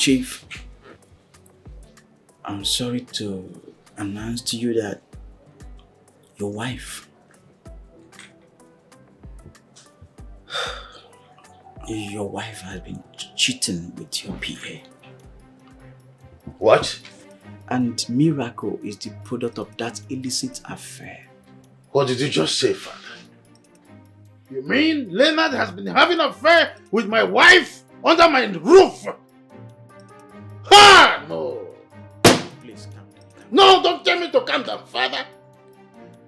Chief, I'm sorry to announce to you that your wife, has been cheating with your PA. What? And Miracle is the product of that illicit affair. What did you just say, Father? You mean Leonard has been having an affair with my wife under my roof? Ha! No. Please calm down. No, don't tell me to calm down, Father.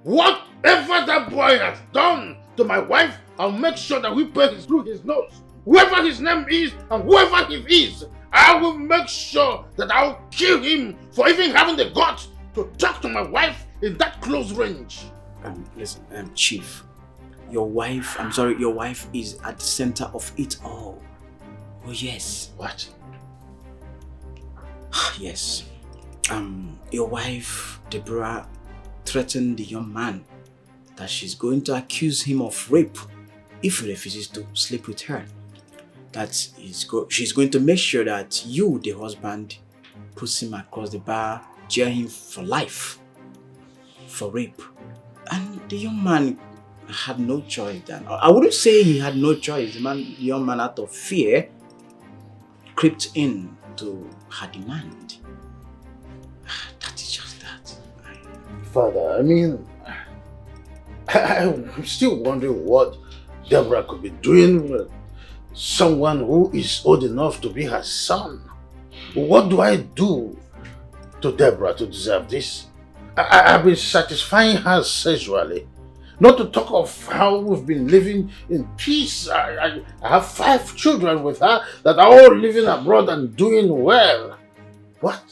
Whatever that boy has done to my wife, I'll make sure that we pay through his nose. Whoever his name is and whoever he is, I will make sure that I'll kill him for even having the guts to talk to my wife in that close range. Listen, Chief, your wife is at the center of it all. Oh yes. What? Yes. Your wife, Deborah, threatened the young man that she's going to accuse him of rape if he refuses to sleep with her. She's going to make sure that you, the husband, puts him across the bar, jail him for life for rape. And the young man had no choice then. I wouldn't say he had no choice. The young man, out of fear, crept in to her demand. That is just that. Father, I mean, I'm still wondering what Deborah could be doing with someone who is old enough to be her son. What do I do to Deborah to deserve this? I've been satisfying her sexually. Not to talk of how we've been living in peace. I have 5 children with her that are all living abroad and doing well. What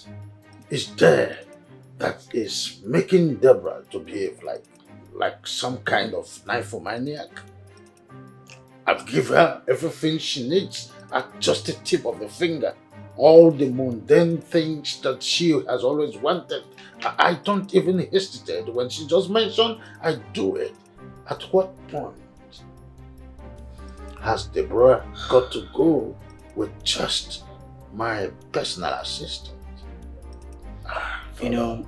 is there that is making Deborah to behave like some kind of nymphomaniac? I've given her everything she needs at just the tip of the finger. All the mundane things that she has always wanted. I don't even hesitate. When she just mentioned, I do it. At what point has Deborah got to go with just my personal assistant? You know,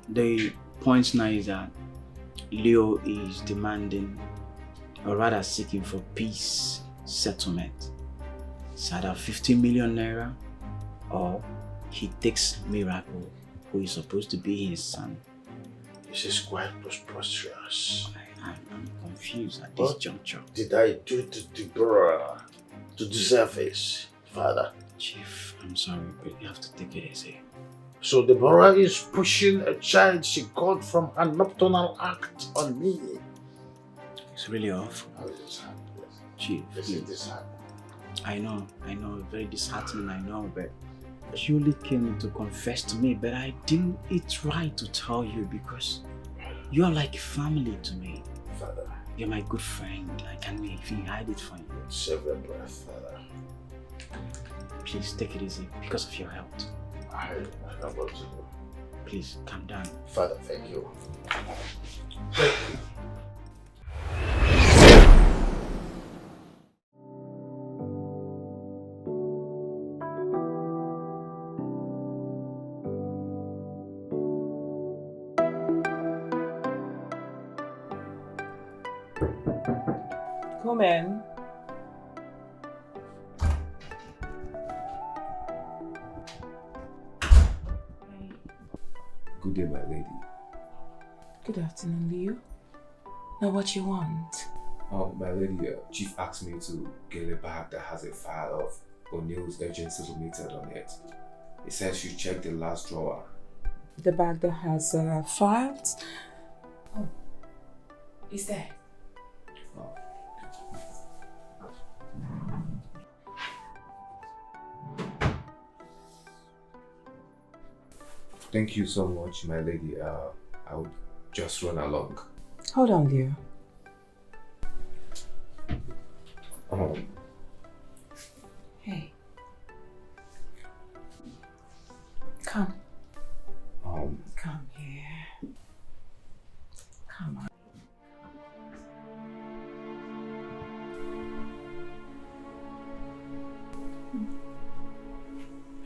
the point now is that Leo is demanding, or rather seeking for peace settlement. It's either 50 million naira or he takes Miracle, who is supposed to be his son. This is quite preposterous. I'm confused at this juncture. What did I do to Deborah to deserve this, Father? Chief, I'm sorry, but you have to take it easy. So Deborah is pushing a child she got from her nocturnal act on me. It's really awful. How is this happening? Chief, This is disheartening. I know, very disheartening, I know, but you only came to confess to me, but I didn't it's right to tell you because you are like family to me. Father. You're my good friend. I can't even hide it from you. Save your breath, Father. Please take it easy because of your health. I know what to do. Please, calm down. Father, thank you. Thank you. Come in. Good day, my lady. Good afternoon, Leo. Now what you want? My lady, Chief asked me to get a bag that has a file of O'Neill's urgent settlement on it. He says you check the last drawer. The bag that has files? Oh, is there? Oh. Thank you so much, my lady. I will just run along. Hold on, Leo. Hey. Come. Come here. Come on.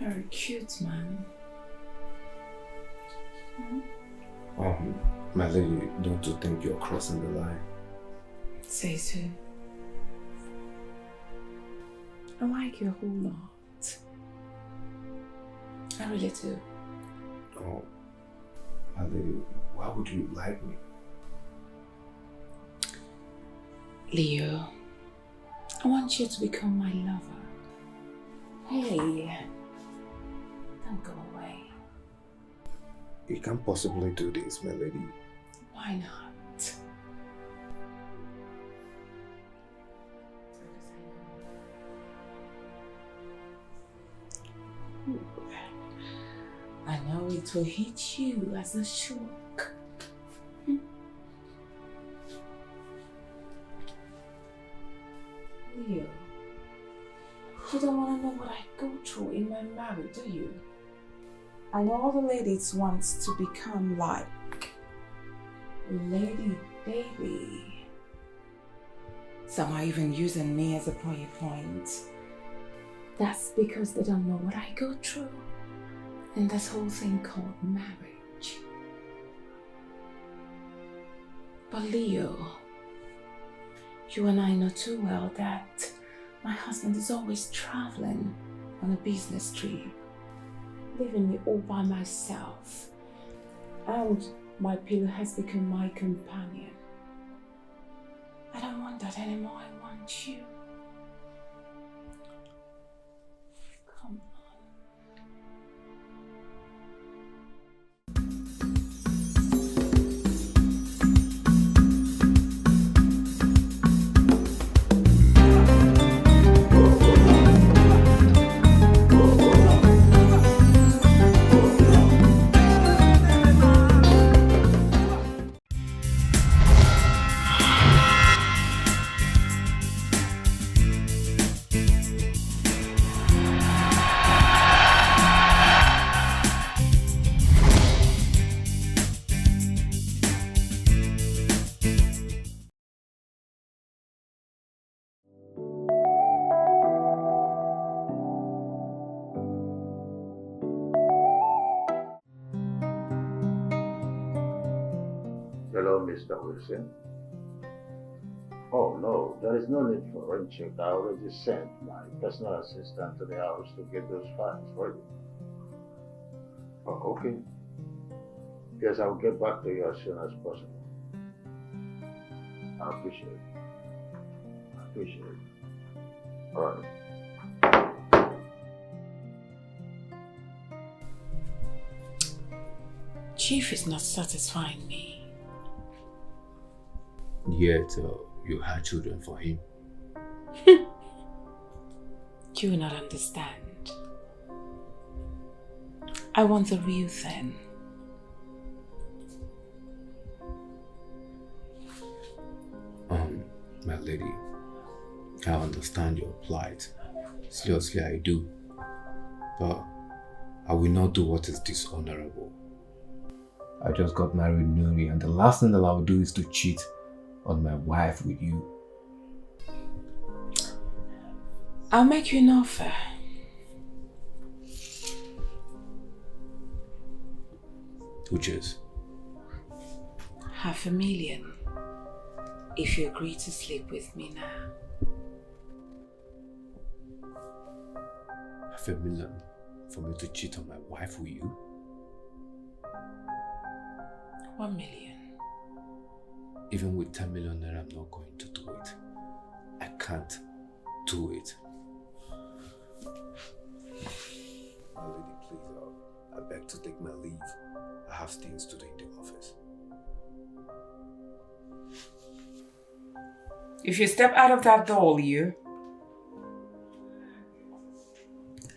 Very cute, man. My lady, don't you think you're crossing the line? Say so. I like you a whole lot. I really do. Oh, my lady, why would you like me? Leo, I want you to become my lover. Hey, don't go away. You can't possibly do this, my lady. Why not? I know it will hit you as a shock. Leo, you don't want to know what I go through in my marriage, do you? I know all the ladies want to become like Lady Baby. Some are even using me as a prayer point. That's because they don't know what I go through in this whole thing called marriage. But Leo, you and I know too well that my husband is always traveling on a business trip, leaving me all by myself, and my pillow has become my companion. I don't want that anymore, I want you. Come on. Hello, Mr. Wilson. Oh, no, there is no need for rain check. I already sent my personal assistant to the house to get those files ready. Oh, okay. Yes, I'll get back to you as soon as possible. I appreciate it. All right. Chief is not satisfying me. Yet, you had children for him. You will not understand. I want the real thing. My lady, I understand your plight. Seriously, I do. But I will not do what is dishonorable. I just got married newly, and the last thing that I will do is to cheat on my wife with you. I'll make you an offer. Which is? $500,000 if you agree to sleep with me now. $500,000 for me to cheat on my wife with you? 1 million. Even with 10 million naira, I'm not going to do it. I can't do it. My lady, please, I beg to take my leave. I have things to do in the office. If you step out of that door, Leo,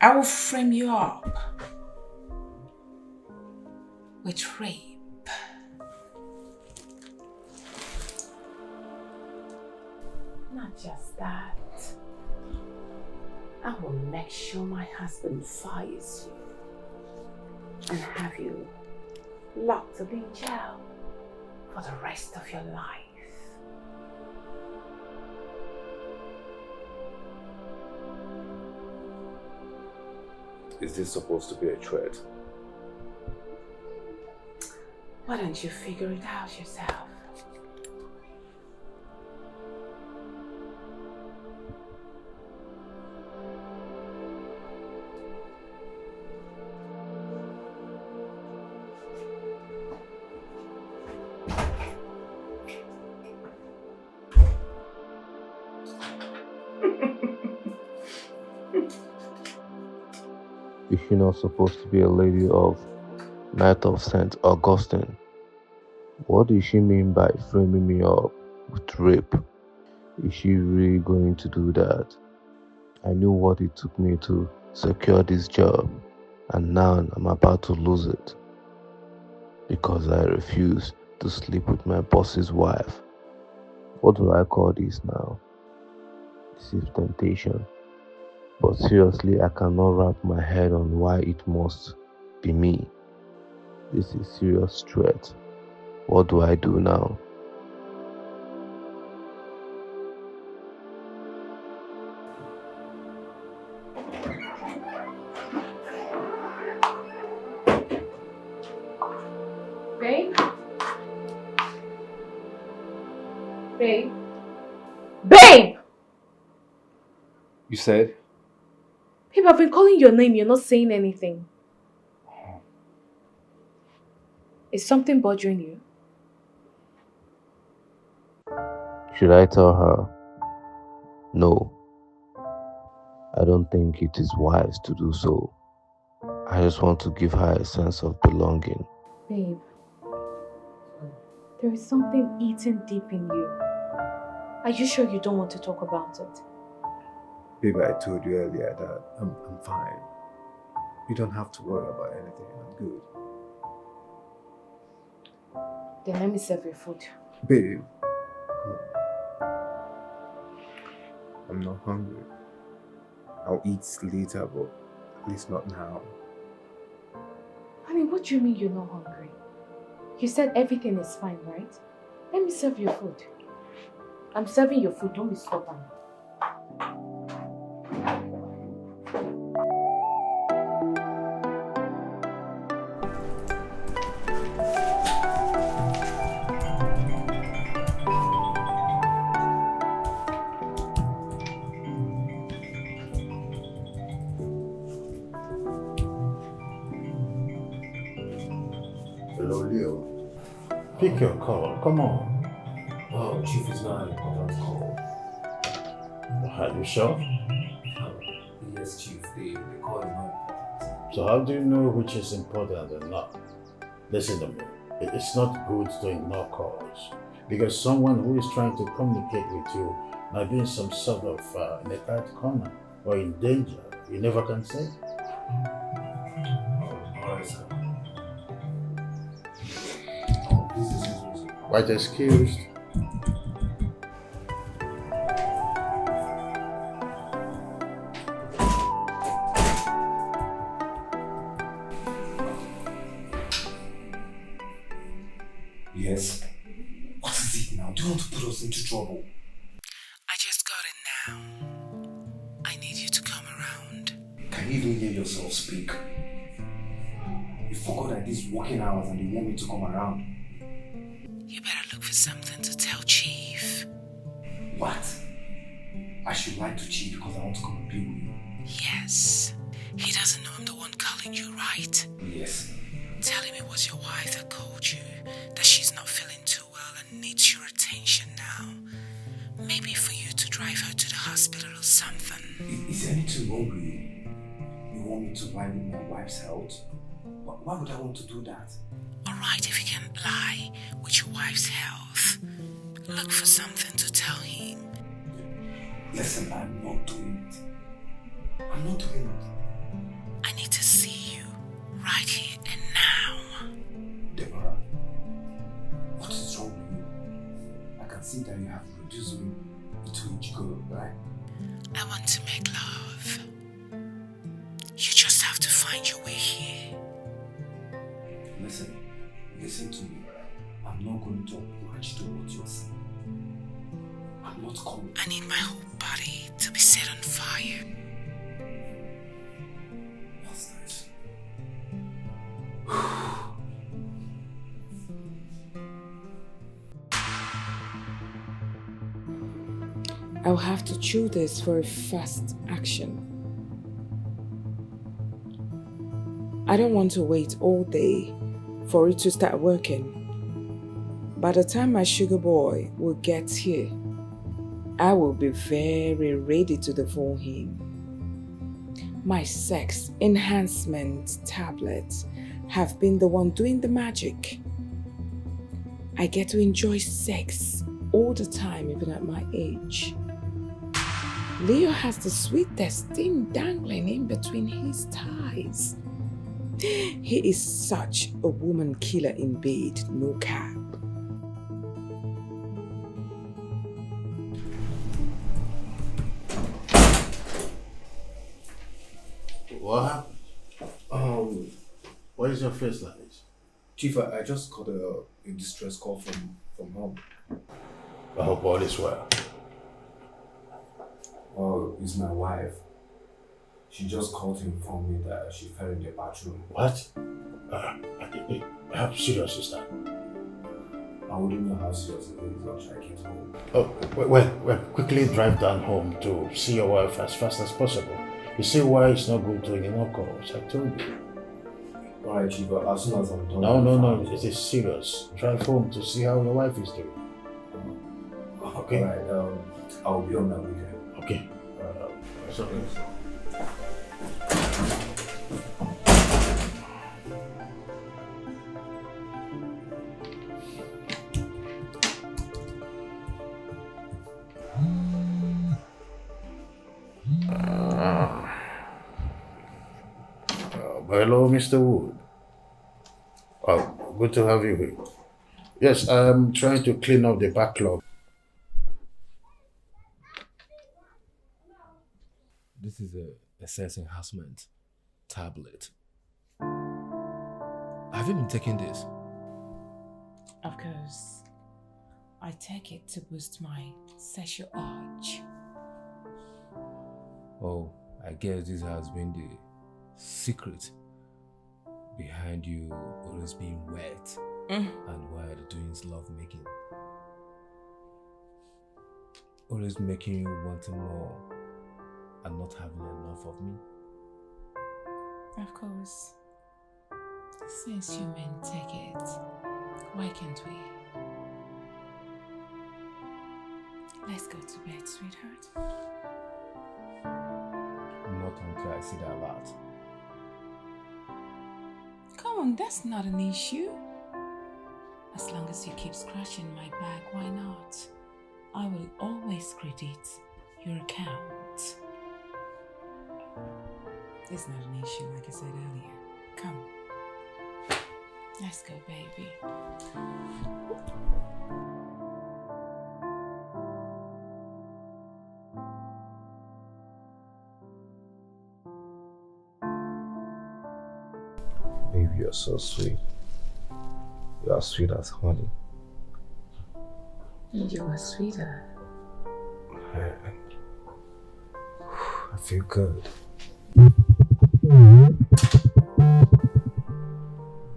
I will frame you up with rape. Not just that, I will make sure my husband fires you and have you locked up in jail for the rest of your life. is this supposed to be a threat? Why don't you figure it out yourself? Is she not supposed to be a lady of Knight of St. Augustine? What does she mean by framing me up with rape? Is she really going to do that? I knew what it took me to secure this job, and now I'm about to lose it because I refuse to sleep with my boss's wife. What do I call this now? This is temptation. But seriously, I cannot wrap my head on why it must be me. This is serious threat. What do I do now? Babe? Babe? Babe! You said? Babe, I've been calling your name, you're not saying anything. Is something bothering you? Should I tell her? No. I don't think it is wise to do so. I just want to give her a sense of belonging. Babe, there is something eating deep in you. Are you sure you don't want to talk about it? Baby, I told you earlier that I'm fine. You don't have to worry about anything. I'm good. Then let me serve your food. Babe, I'm not hungry. I'll eat later, but at least not now. Honey, what do you mean you're not hungry? You said everything is fine, right? Let me serve your food. I'm serving your food, don't be stubborn. Hello, Leo. Pick your call, come on. Oh, Chief is not an important call. Are you sure? Yes, Chief, the call is not important. So how do you know which is important and not? Listen to me. It's not good to ignore calls because someone who is trying to communicate with you might be in some sort of in a tight corner or in danger. You never can say. Alright, sir. Quite excused. Yes? What is it now? Do you want to put us into trouble? I just got it now. I need you to come around. Can you even hear yourself speak? You forgot that these working hours and they want me to come around. You better look for something to tell Chief. What? I should lie to Chief because I want to come and be with you. Yes. He doesn't know I'm the one calling you, right? Yes. Tell him it was your wife that called you, that she's not feeling too well and needs your attention now. Maybe for you to drive her to the hospital or something. Is there anything wrong with you? You want me to lie with my wife's health? Why would I want to do that? Alright, if you can lie with your wife's health, look for something to tell him. Listen, I'm not doing it. I'm not doing it. I need to see you right here and now. Deborah, what is wrong with you? I can see that you have reduced me into a girl, right? I want to make love. You just have to find your way here. Listen to me. I'm not going to oblige to what you're saying. I'm not coming. I need my whole body to be set on fire. What's that? I'll have to chew this for a fast action. I don't want to wait all day for it to start working. By the time my sugar boy will get here, I will be very ready to devour him. My sex enhancement tablets have been the one doing the magic. I get to enjoy sex all the time, even at my age. Leo has the sweetest thing dangling in between his thighs. He is such a woman killer in bed, no cap. What happened? Why is your face like this? Chief, I just got a distress call from home. I hope all is well. Oh, it's my wife. She just called to inform me that she fell in the bathroom. What? How serious is that? I wouldn't know how serious it is until I get home. Oh, well, quickly drive down home to see your wife as fast as possible. You see why it's not good to ignore calls, I told you. Alright, Chief, but as soon as I'm done... No, it is serious. Drive home to see how your wife is doing. Okay? Alright, I'll be on that weekend. Okay. So, hello, Mr. Wood. Oh, good to have you here. Yes, I'm trying to clean up the backlog. This is a sex enhancement tablet. Have you been taking this? Of course. I take it to boost my sexual urge. Oh, I guess this has been the secret behind you always being wet and while doing love making. Always making you wanting more and not having enough of me. Of course. Since you men take it, why can't we? Let's go to bed, sweetheart. Not until I see that lot. Come on, that's not an issue. As long as you keep scratching my back, why not? I will always credit your account. It's not an issue, like I said earlier. Come. Let's go, baby. Baby, you're so sweet. You are sweet as honey. And you are sweeter. I feel good.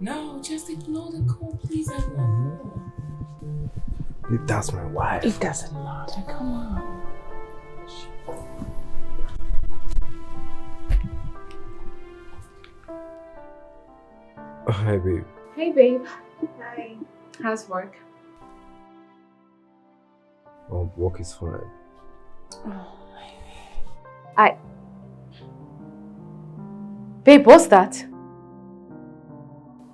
No, just ignore the call, please. I want more. That's my wife. It doesn't matter. Come on. Hi, babe. Hey, babe. Hi. How's work? Work is fine. Babe, what's that?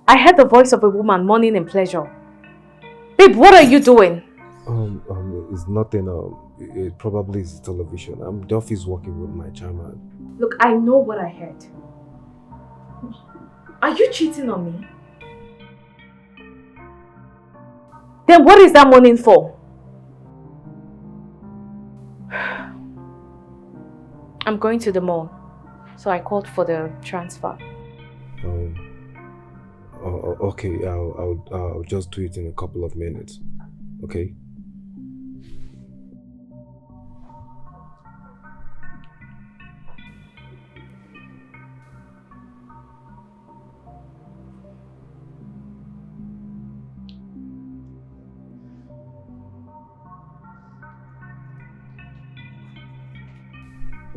I heard the voice of a woman mourning in pleasure. Babe, what are you doing? It's nothing. It probably is television. I'm the office working with my chairman. Look, I know what I heard. Are you cheating on me? Then what is that mourning for? I'm going to the mall, so I called for the transfer. Okay, I'll just do it in a couple of minutes. Okay.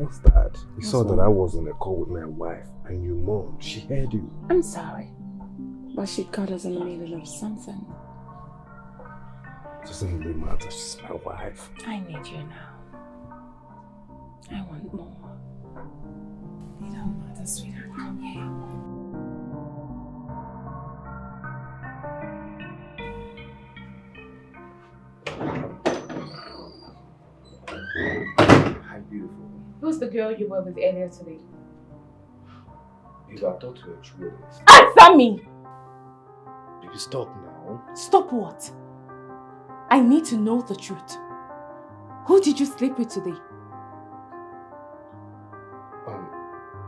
What's that? You saw that I was on a call with my wife and your mom. She heard you. I'm sorry, but she caught us in the middle of something. Doesn't really matter. She's my wife. I need you now. I want more. It don't matter, sweetheart. Come here. Hi, beautiful. Who's the girl you were with earlier today? Babe, I thought you were true. Answer me! Baby, stop now. Stop what? I need to know the truth. Who did you sleep with today?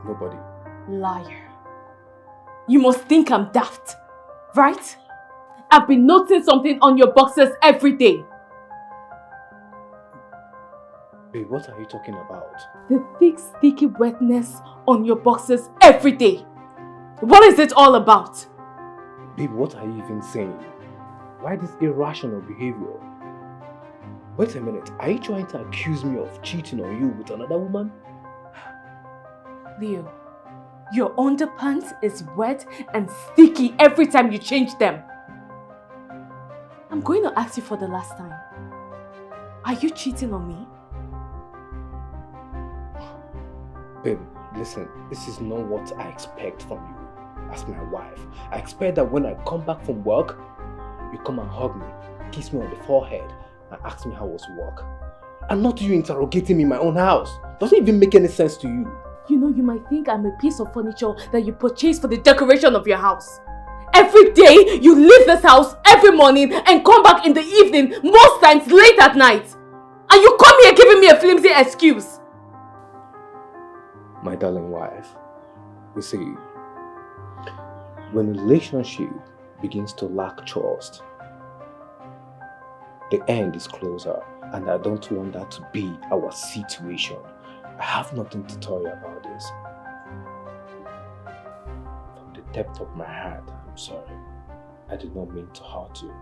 Nobody. Liar. You must think I'm daft, right? I've been noticing something on your boxers every day. Babe, what are you talking about? The thick, sticky wetness on your boxers every day. What is it all about? Babe, what are you even saying? Why this irrational behavior? Wait a minute, are you trying to accuse me of cheating on you with another woman? Leo, your underpants is wet and sticky every time you change them. I'm going to ask you for the last time. Are you cheating on me? Babe, listen, this is not what I expect from you as my wife. I expect that when I come back from work, you come and hug me, kiss me on the forehead, and ask me how was work. And not you interrogating me in my own house. Doesn't even make any sense to you. You know, you might think I'm a piece of furniture that you purchased for the decoration of your house. Every day, you leave this house every morning and come back in the evening, most times late at night. And you come here giving me a flimsy excuse. My darling wife, you see, when a relationship begins to lack trust, the end is closer, and I don't want that to be our situation. I have nothing to tell you about this. From the depth of my heart, I'm sorry. I did not mean to hurt you.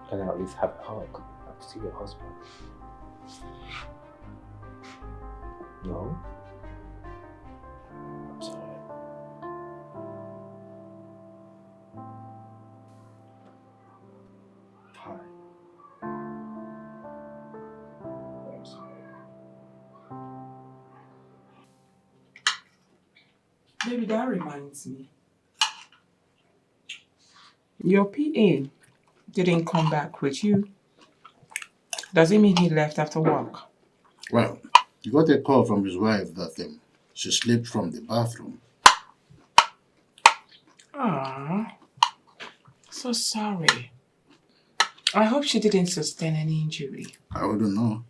Can I at least have a hug? I'm still your husband. No? I'm sorry. Hi. I'm sorry. Baby, that reminds me. Your PA didn't come back with you. Does it mean he left after work? Well, he got a call from his wife that she slipped from the bathroom. Ah, so sorry. I hope she didn't sustain any injury. I wouldn't know.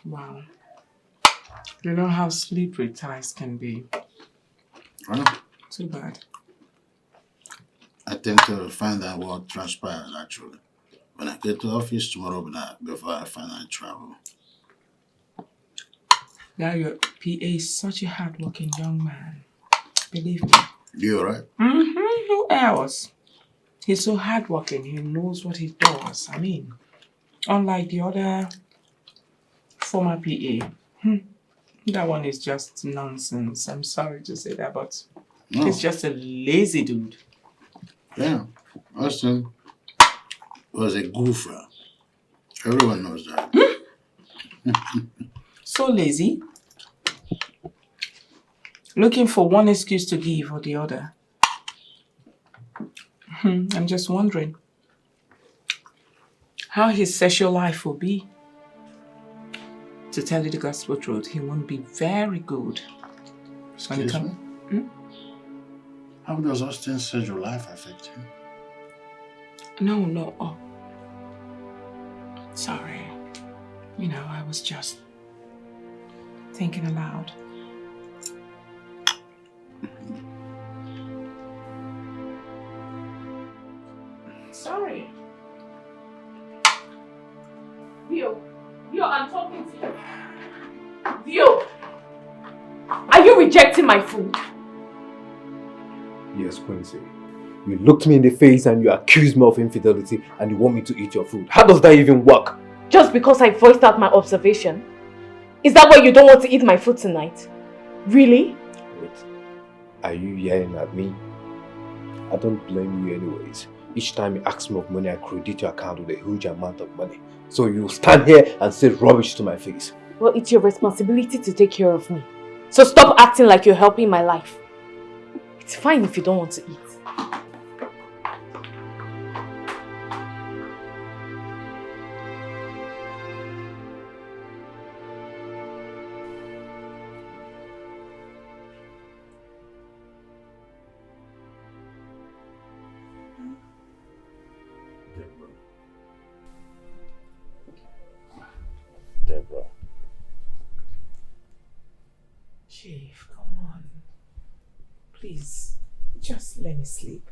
Wow. You know how slippery ties can be. Well, Too bad. I think to find out what transpired actually. When I get to the office tomorrow before I finally travel. Now your PA is such a hardworking young man. Believe me. You alright? Mm-hmm. Who else? He's so hardworking. He knows what he does. I mean, unlike the other former PA. That one is just nonsense. I'm sorry to say that, but No. he's just a lazy dude. Yeah. Austin was a goofer. Everyone knows that. So lazy. Looking for one excuse to give or the other. I'm just wondering how his sexual life will be. To tell you the gospel truth, he won't be very good. Excuse me? How does Austin's sexual life affect him? No. Oh. Sorry. You know, I was just thinking aloud. Sorry. Leo, I'm talking to you. Leo, are you rejecting my food? Yes, Quincy. You looked me in the face and you accused me of infidelity and you want me to eat your food. How does that even work? Just because I voiced out my observation? Is that why you don't want to eat my food tonight? Really? Wait, are you yelling at me? I don't blame you anyways. Each time you ask me of money, I credit your account with a huge amount of money. So you stand here and say rubbish to my face. Well, it's your responsibility to take care of me. So stop acting like you're helping my life. It's fine if you don't want to eat. Deborah. Chief, come on. Please, just let me sleep.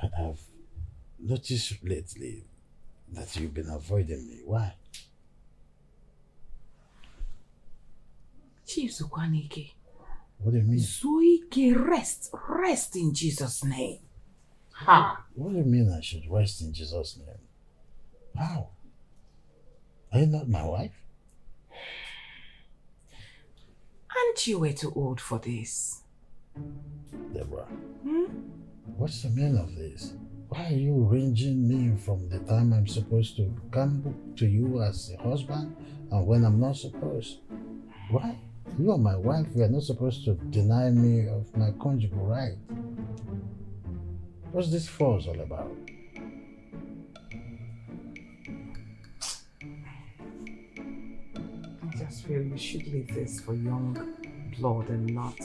I've noticed lately that you've been avoiding me. Why? Chief Zukwanike. What do you mean? Zuike, rest in Jesus' name. Ha! What do you mean I should rest in Jesus' name? How? Are you not my wife? Aren't you way too old for this? Deborah, what's the meaning of this? Why are you ranging me from the time I'm supposed to come to you as a husband and when I'm not supposed? Why? You are my wife. You are not supposed to deny me of my conjugal right. What's this fuss all about? I just feel you should leave this for young blood and not.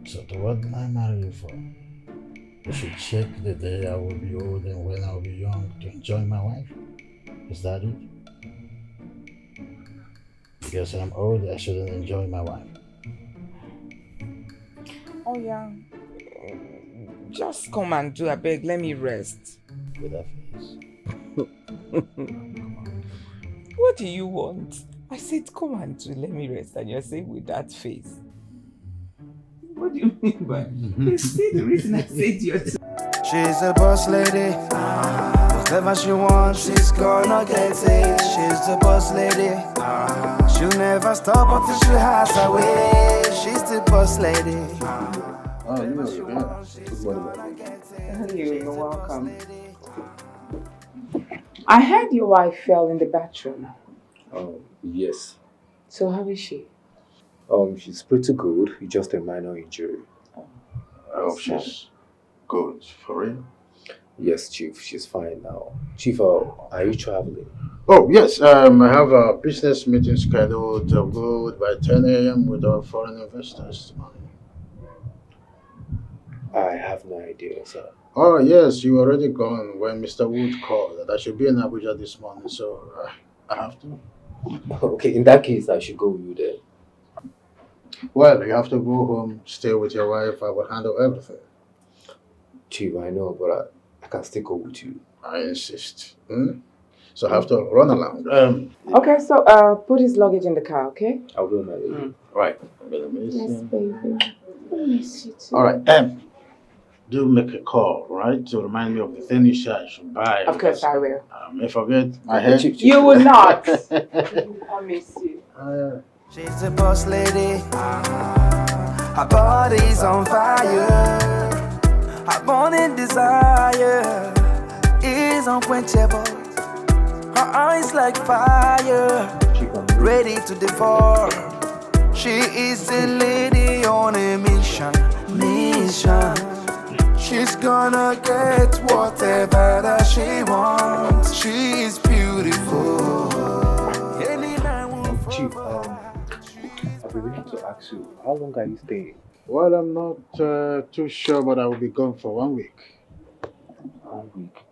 So what did I marry you for? You should check the day I will be old and when I will be young to enjoy my wife? Is that it? Because I'm old, I shouldn't enjoy my wife. Oh yeah. Just come and do a beg, let me rest. With that face. What do you want? I said come and do, let me rest, and you're saying with that face. What do you mean by you see the reason I said you're She's a boss lady. Whatever she wants, she's gonna get it. She's the boss lady. She'll never stop until she has her way. She's the boss lady. Oh, you know, yeah. Good morning, man. You're welcome. I heard your wife fell in the bathroom. Yes. So how is she? She's pretty good. It's just a minor injury. I hope she's good. For real? Yes, Chief. She's fine now. Chief, are you traveling? Oh, yes. I have a business meeting scheduled to go by 10 a.m. with our foreign investors tomorrow. I have no idea, sir. Oh, yes. You were already gone when Mr. Wood called that I should be in Abuja this morning, so I have to. Okay, in that case, I should go with you then. Well, you have to go home, stay with your wife. I will handle everything. Chief, I know, but I can still go with you. I insist. So I have to run along. Okay, so put his luggage in the car, okay? I'll go, my lady. Right. Yes, baby. I miss you too. All right. Do make a call, right, to remind me of the thing you said I should buy. Of course I will. I may forget my head. Chief. You will not. I miss you. She's a boss lady. Her body's on fire. Her burning desire is unquenchable. Her eyes like fire, ready to devour. She is a lady on a mission. She's gonna get whatever that she wants. She is beautiful. Any man will Chief, I've been waiting to ask you, how long are you staying? Well, I'm not too sure, but I will be gone for 1 week. 1 week.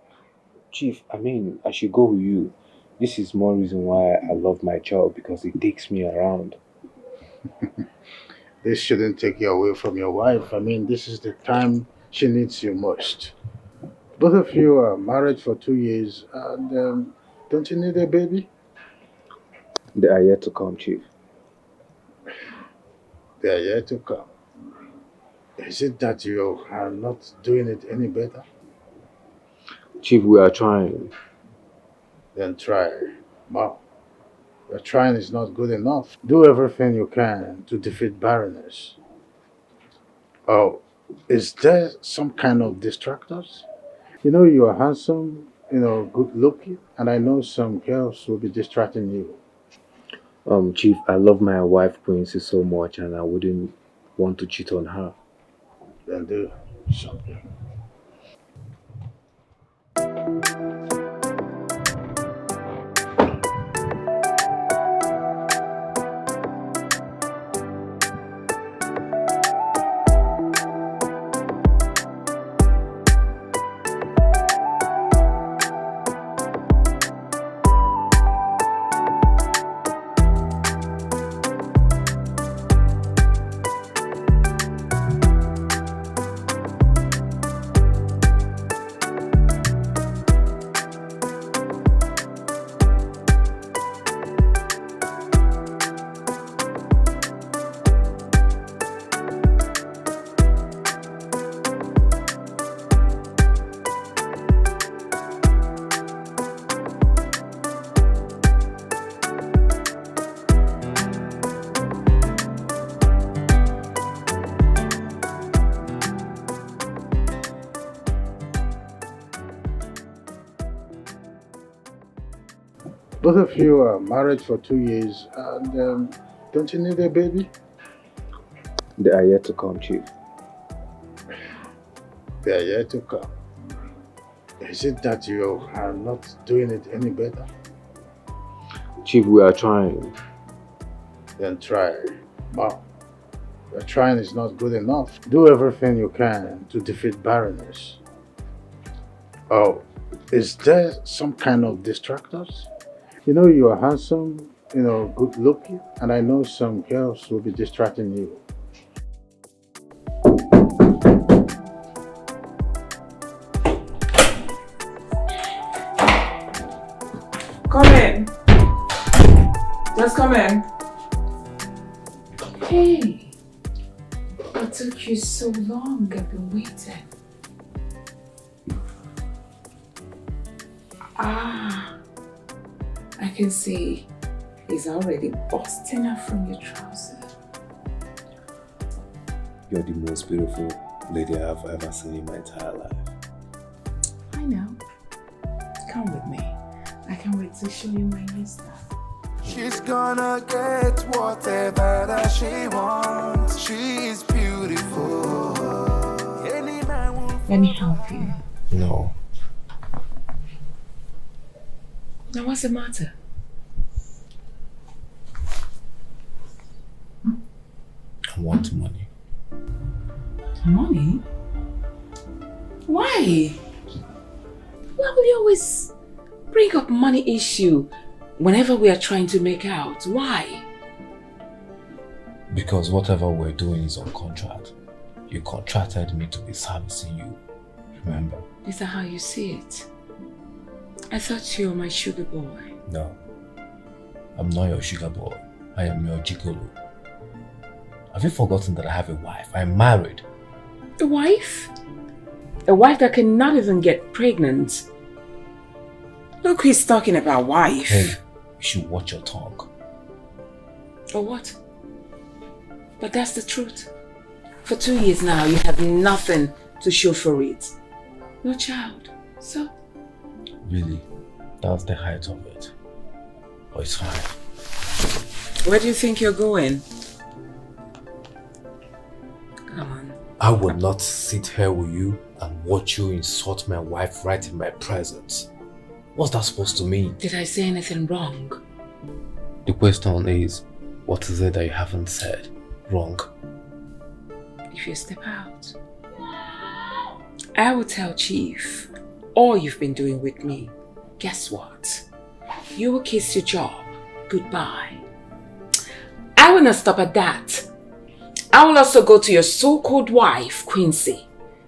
Chief, I should go with you. This is more reason why I love my job, because it takes me around. This shouldn't take you away from your wife. This is the time she needs you most. Both of you are married for 2 years, and don't you need a baby? They are yet to come, Chief. They are yet to come. Is it that you are not doing it any better? Chief, we are trying. Then try. Wow. Your trying is not good enough. Do everything you can to defeat barrenness. Oh, is there some kind of distractors? You know you are handsome, good looking, and I know some girls will be distracting you. Chief, I love my wife Quincy so much and I wouldn't want to cheat on her. Then do something. Both of you are married for 2 years and don't you need a baby? They are yet to come, Chief. They are yet to come. Is it that you are not doing it any better? Chief, we are trying. Then try. Wow. Your trying is not good enough. Do everything you can to defeat barrenness. Oh, is there some kind of distractors? You know you are handsome, good looking, and I know some girls will be distracting you. Come in. Just come in. Hey, what took you so long? I've been waiting. I can see he's already busting out from your trouser. You're the most beautiful lady I've ever seen in my entire life. I know. Come with me. I can't wait to show you my new stuff. She's gonna get whatever that she wants. She is beautiful. Let me help you. No. Now what's the matter? I want money. Money? Why? Why will you always bring up money issue whenever we are trying to make out? Why? Because whatever we're doing is on contract. You contracted me to be servicing you. Remember? Is that how you see it? I thought you were my sugar boy. No. I'm not your sugar boy. I am your gigolo. Have you forgotten that I have a wife? I'm married. A wife? A wife that cannot even get pregnant. Look, he's talking about wife. Hey, you should watch your tongue. Or what? But that's the truth. For 2 years now, you have nothing to show for it. No child. So? Really? That's the height of it. Oh, it's fine. Where do you think you're going? Come on. I will not sit here with you and watch you insult my wife right in my presence. What's that supposed to mean? Did I say anything wrong? The question is, what is it that you haven't said wrong? If you step out, I will tell Chief all you've been doing with me. Guess what? You will kiss your job goodbye. I will not stop at that. I will also go to your so-called wife, Quincy,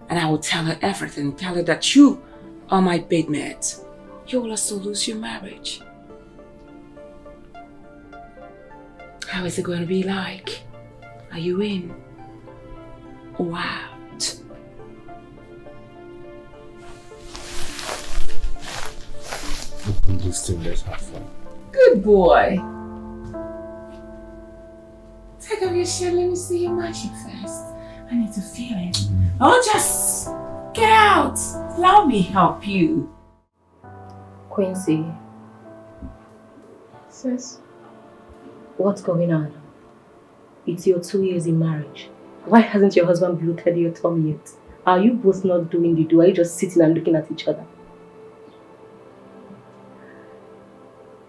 and I will tell her everything. Tell her that you are my bedmate. You will also lose your marriage. How is it going to be like? Are you in or out? Open this thing, let's have fun. Good boy. Take off your shirt, let me see your magic first. I need to feel it. Oh, just get out. Allow me help you. Quincy. Sis, What's going on? It's your 2 years in marriage. Why hasn't your husband bloated your tummy yet? Are you both not doing the do? Are you just sitting and looking at each other?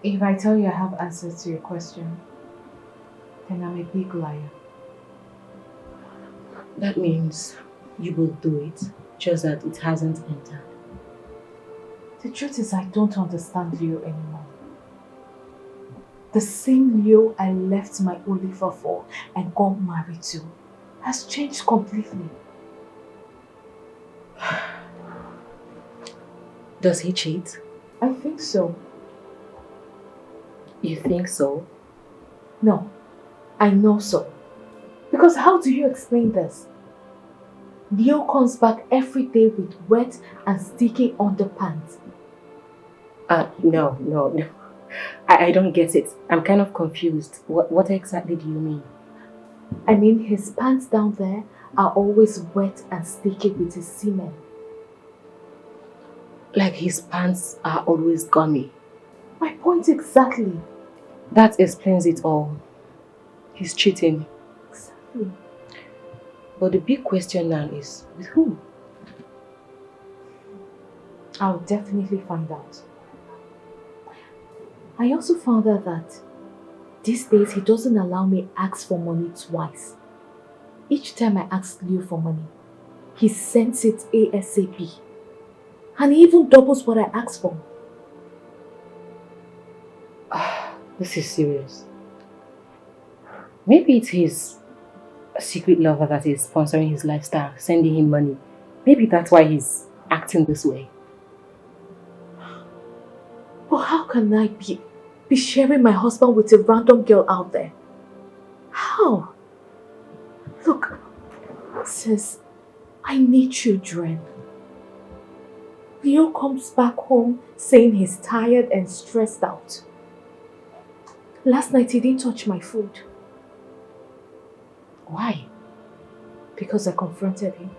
if I tell you I have answers to your question, then I'm a big liar. That means you will do it, just that it hasn't entered. The truth is I don't understand Leo anymore. The same Leo I left my Oliver for and got married to has changed completely. Does he cheat? I think so. You think so? No, I know so. Because how do you explain this? Leo comes back every day with wet and sticky underpants. No. I don't get it. I'm kind of confused. What exactly do you mean? I mean, his pants down there are always wet and sticky with his semen. Like his pants are always gummy. My point exactly. That explains it all. He's cheating. Exactly. But the big question now is, with whom? I'll definitely find out. I also found out that these days he doesn't allow me ask for money twice. Each time I ask Leo for money, he sends it ASAP. And he even doubles what I ask for. This is serious. Maybe it's his secret lover that is sponsoring his lifestyle, sending him money. Maybe that's why he's acting this way. But how can I be sharing my husband with a random girl out there? How? Look, sis, I need children. Leo comes back home saying he's tired and stressed out. Last night he didn't touch my food. Why? Because I confronted him.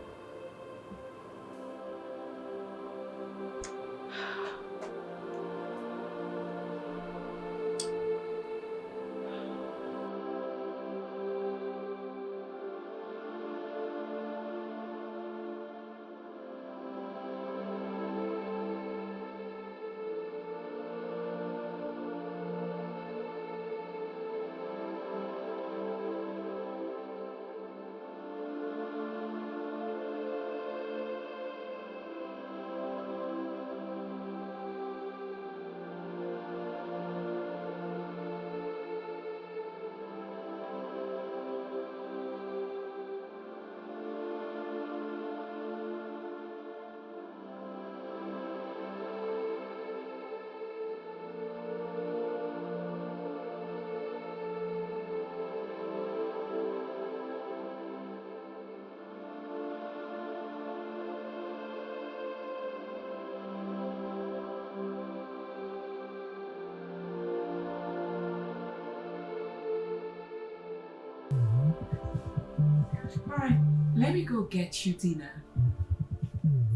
Alright, let me go get you dinner.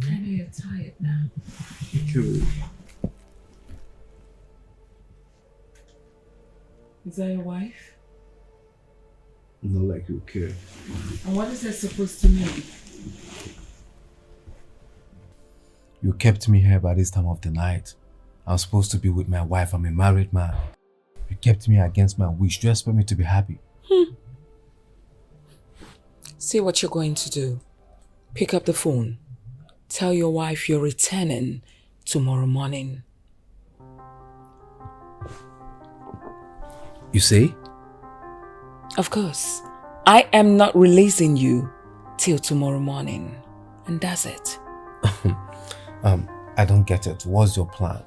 I know you're tired now. Cool. Is that your wife? Not like you care. And what is that supposed to mean? You kept me here by this time of the night. I'm supposed to be with my wife. I'm a married man. You kept me against my wish. Do you expect me to be happy? See what you're going to do. Pick up the phone. Tell your wife you're returning tomorrow morning. You say? Of course. I am not releasing you till tomorrow morning. And that's it. I don't get it. What's your plan?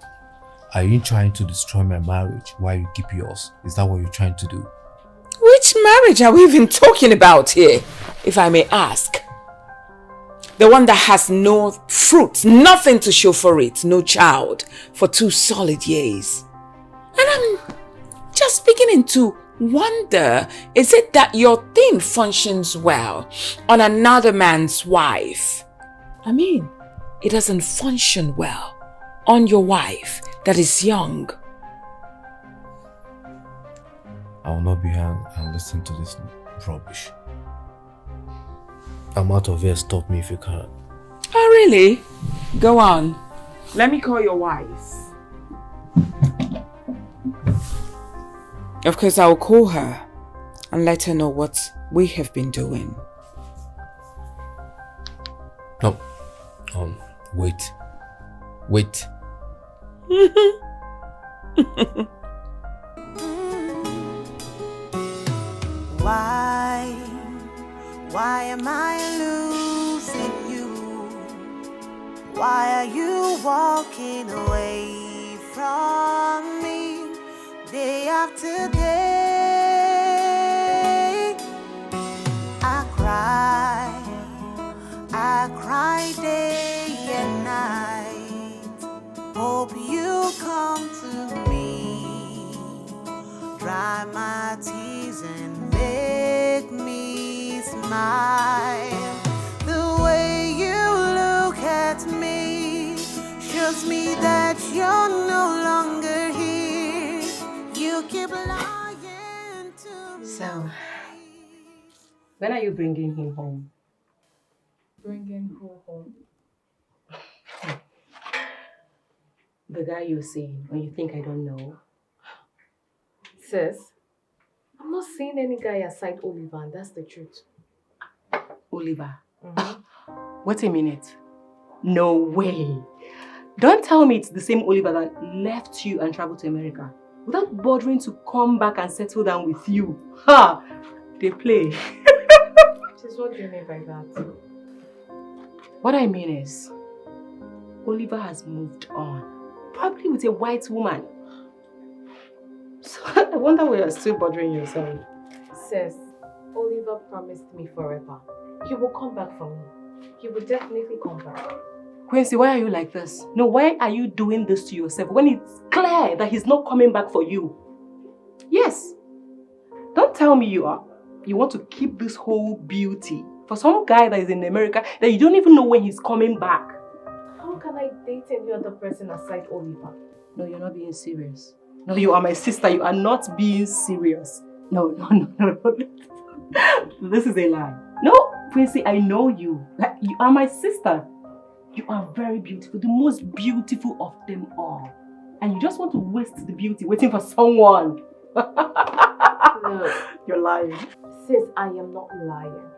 Are you trying to destroy my marriage while you keep yours? Is that what you're trying to do? Which marriage are we even talking about here, if I may ask? The one that has no fruit, nothing to show for it, no child, for 2 solid years. And I'm just beginning to wonder, is it that your thing functions well on another man's wife? I mean, it doesn't function well on your wife that is young. I will not be here and listen to this rubbish. I'm out of here, stop me if you can. Oh really? Go on. Let me call your wife. Of course, I'll call her and let her know what we have been doing. No. Wait. Why am I losing you? Why are you walking away from me day after day? I cry day and night. Hope you come to me, dry my tears and make me smile. The way you look at me shows me that you're no longer here. You keep lying to me. So, when are you bringing him home? Bringing who home? The guy you're seeing, when you think I don't know. Sis, I'm not seeing any guy aside Oliver, and that's the truth. Oliver? Wait a minute. No way. Don't tell me it's the same Oliver that left you and traveled to America without bothering to come back and settle down with you. Ha! They play. Sis, what do you mean by that? What I mean is, Oliver has moved on. Probably with a white woman. So I wonder why you're still bothering yourself. Sis, Oliver promised me forever. He will come back for me. He will definitely come back. Quincy, why are you like this? No, why are you doing this to yourself when it's clear that he's not coming back for you? Yes. Don't tell me you want to keep this whole beauty for some guy that is in America that you don't even know when he's coming back. How can I date any other person aside Oliver? No, you're not being serious. No, you are my sister. You are not being serious. No. This is a lie. No, Quincy, I know you. Like, you are my sister. You are very beautiful, the most beautiful of them all. And you just want to waste the beauty waiting for someone. Look, you're lying. Sis, I am not lying.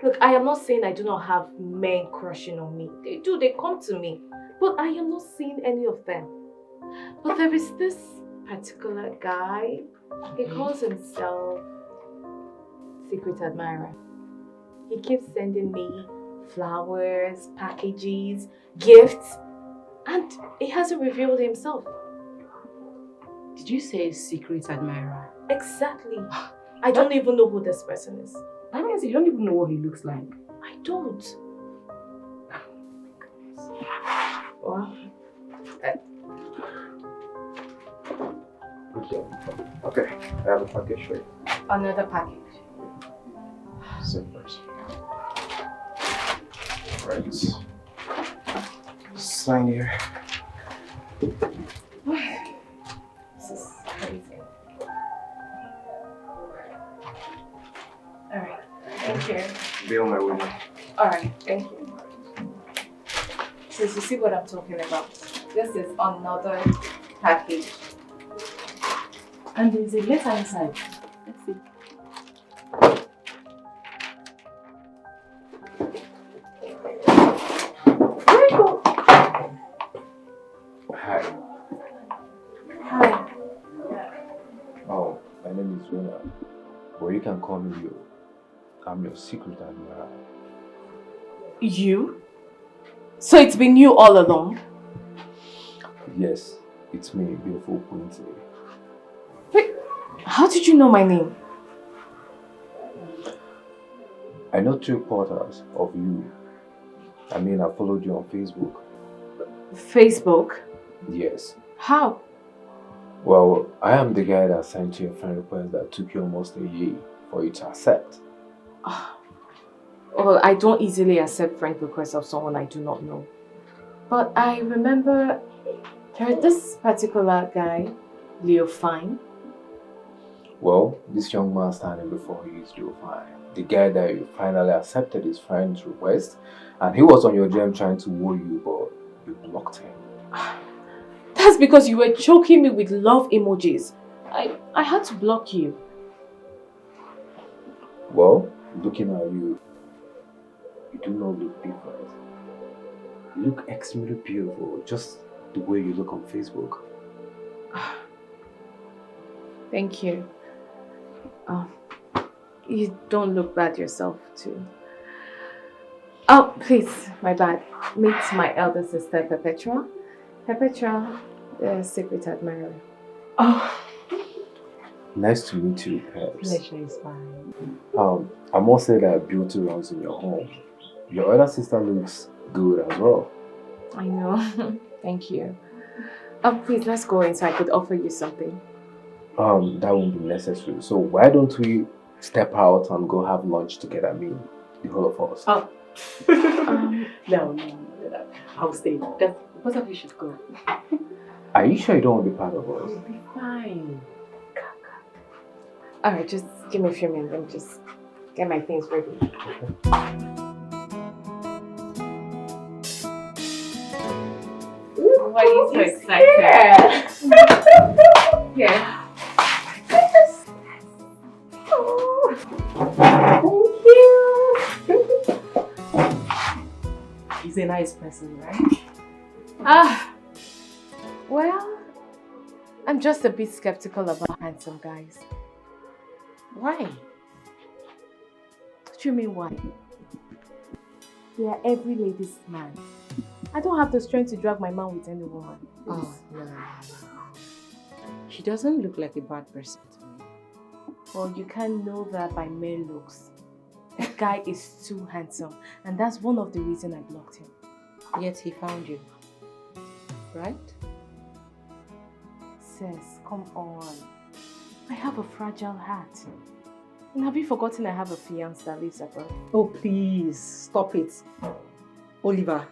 Look, I am not saying I do not have men crushing on me. They do, they come to me. But I am not seeing any of them. But there is this particular guy. He calls himself Secret Admirer. He keeps sending me flowers, packages, gifts, and he hasn't revealed himself. Did you say Secret Admirer? Exactly. I don't even know who this person is. That means you don't even know what he looks like. I don't. Well, Good job. Okay, I have a package for you. another package. Same person. Right. Sign here. This is crazy. Alright, thank you. Be on my way now. Alright, thank you. Since you see what I'm talking about, this is another package. And there's a letter inside. Let's see. Hi. Hi. Oh, my name is Wena. But you can call me Yo. I'm your secret admirer. You? So it's been you all along? Yes, it's me, beautiful Quincy. Wait, how did you know my name? I know 3 quarters of you I mean, I followed you on Facebook. Facebook? Yes. How? Well, I am the guy that sent you a friend request that took you almost a year for you to accept. Well, I don't easily accept friend requests of someone I do not know. But I remember this particular guy, Leo Fine. Well, this young man standing before you is Leo Fine. The guy that you finally accepted his friend's request, and he was on your DM trying to woo you, but you blocked him. That's because you were choking me with love emojis. I had to block you. Well, looking at you, you do not look different. You look extremely beautiful, just the way you look on Facebook. Thank you. You don't look bad yourself too. Oh, please, my bad. Meet my elder sister, Perpetua. Perpetua, the secret admirer. Oh, Nice to meet you, Peps. pleasure is mine. I must say that beauty runs in your home. Your other sister looks good as well. I know. Thank you. Oh, please, let's go in so I could offer you something. That won't be necessary. So why don't we step out and go have lunch together? I mean, the whole of us. Oh. No. I'll stay. Both of you should go. Are you sure you don't want to be part of us? We'll be fine. Alright, just give me a few minutes. Let me just get my things ready. Why are you so excited? Yeah. He's a nice person, right? Well, I'm just a bit skeptical about handsome guys. Why? What do you mean why? They are every lady's man. I don't have the strength to drag my man with any woman. Oh, no. He doesn't look like a bad person to me. Well, you can't know that by mere looks. The guy is too handsome, and that's one of the reasons I blocked him. Yet he found you. Right? Sis, come on. I have a fragile heart. And have you forgotten I have a fiancé that lives abroad? Oh, please, stop it. Oliver.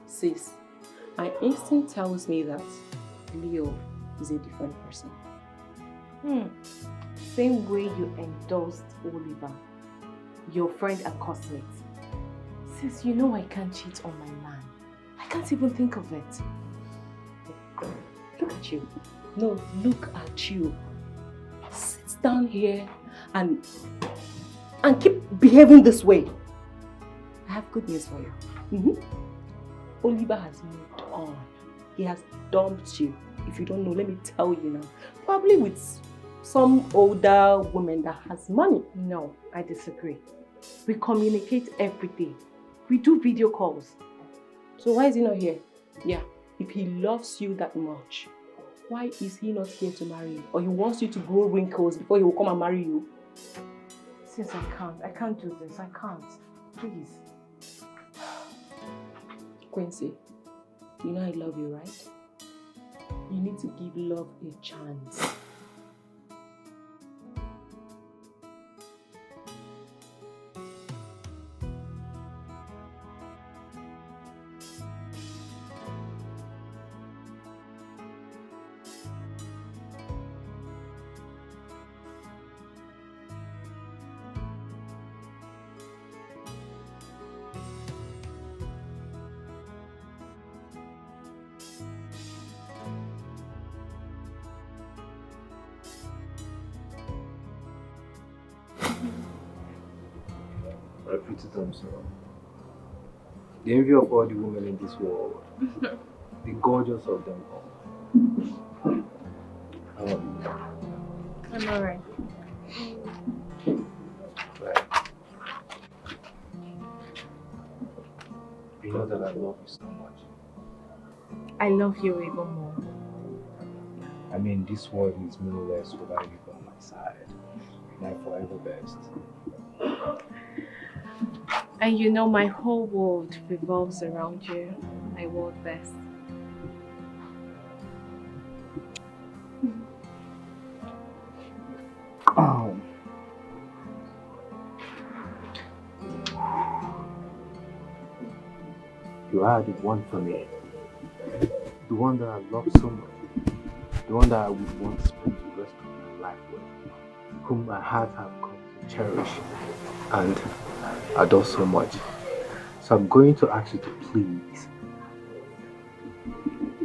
Sis, my instinct tells me that Leo is a different person. Same way you endorsed Oliver, your friend and cosmate. Sis, you know I can't cheat on my man. I can't even think of it. Look at you. No, look at you. Sit down here and keep behaving this way. I have good news for you. Oliver has moved on. He has dumped you. If you don't know, let me tell you now. Probably with some older woman that has money. No, I disagree. We communicate every day. We do video calls. So why is he not here? Yeah, if he loves you that much, why is he not here to marry you? Or he wants you to grow wrinkles before he will come and marry you? Sis, I can't do this. I can't. Please. Quincy, you know I love you, right? You need to give love a chance. I pity them so. The envy of all the women in this world. The gorgeous of them all. I'm alright. Right. You know that I love you so much. I love you even more. I mean, this world is meaningless without you by my side. My forever best. And you know my whole world revolves around you. My world best. You are the one for me. The one that I love so much. The one that I would want to spend the rest of my life with. Whom my heart has come to cherish and adore so much. So I'm going to ask you to please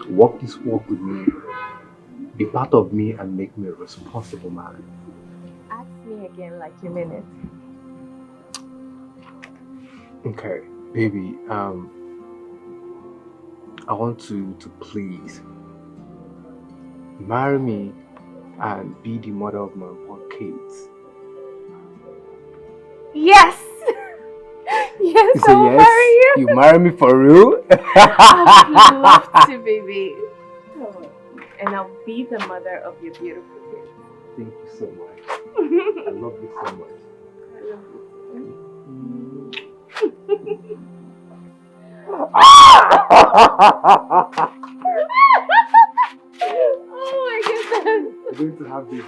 walk this walk with me. Be part of me and make me a responsible man. Ask me again like you mean it. Okay, baby, I want you to please marry me and be the mother of my born kids. Yes! Yes, So I'll marry you. You marry me for real? I would love to, baby. Oh, and I'll be the mother of your beautiful kids. Thank you so much. I love you so much. I love you. Oh my goodness. We're going to have baby.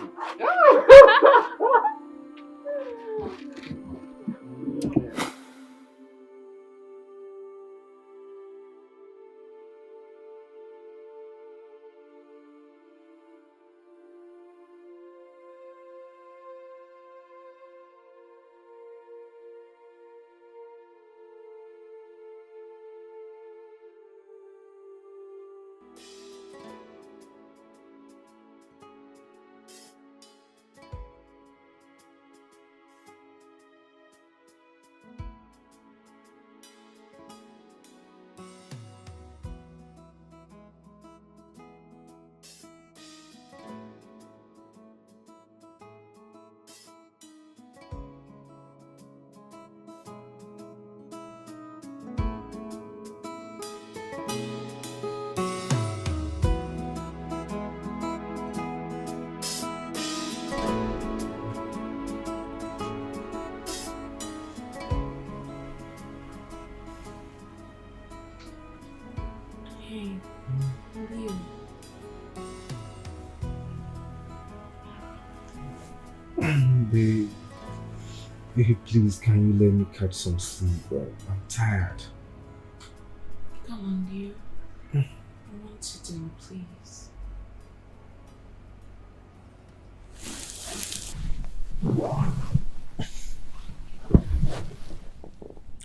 Hey, how are you? Babe, please, can you let me catch some sleep? I'm tired. Come on, dear. I want you to, please.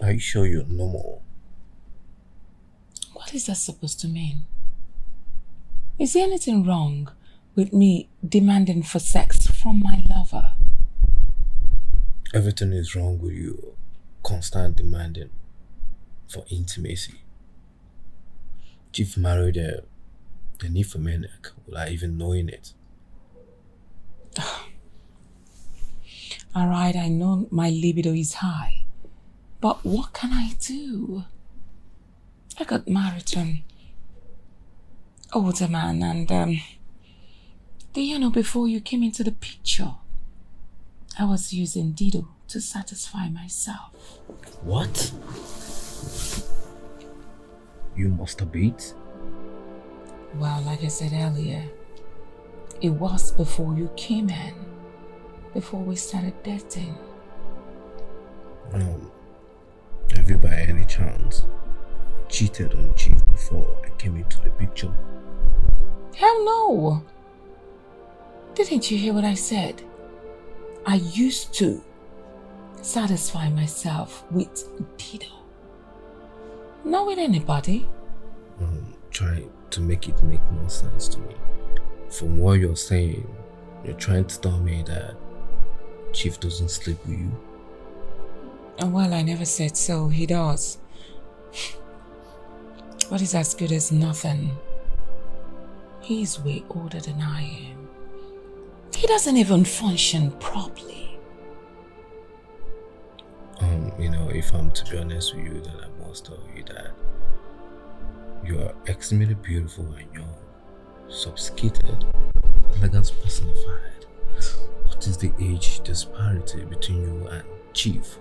Are you sure you're normal? What is that supposed to mean? Is there anything wrong with me demanding for sex from my lover? Everything is wrong with you. Constant demanding for intimacy. Chief married the nymphomaniac without even knowing it. Alright, I know my libido is high, but what can I do? I got married to an older man and before you came into the picture, I was using Dido to satisfy myself. What? You masturbate? Well, like I said earlier, it was before you came in, before we started dating. Have you by any chance cheated on Chief before I came into the picture? Hell no! Didn't you hear what I said? I used to satisfy myself with Dido. Not with anybody. Try to make it make more sense to me. From what you're saying, you're trying to tell me that Chief doesn't sleep with you? Well, I never said so. He does. But he's as good as nothing. He's way older than I am. He doesn't even function properly. If I'm to be honest with you, then I must tell you that you are extremely beautiful and you're sophisticated, elegant, personified. What is the age disparity between you and Chief?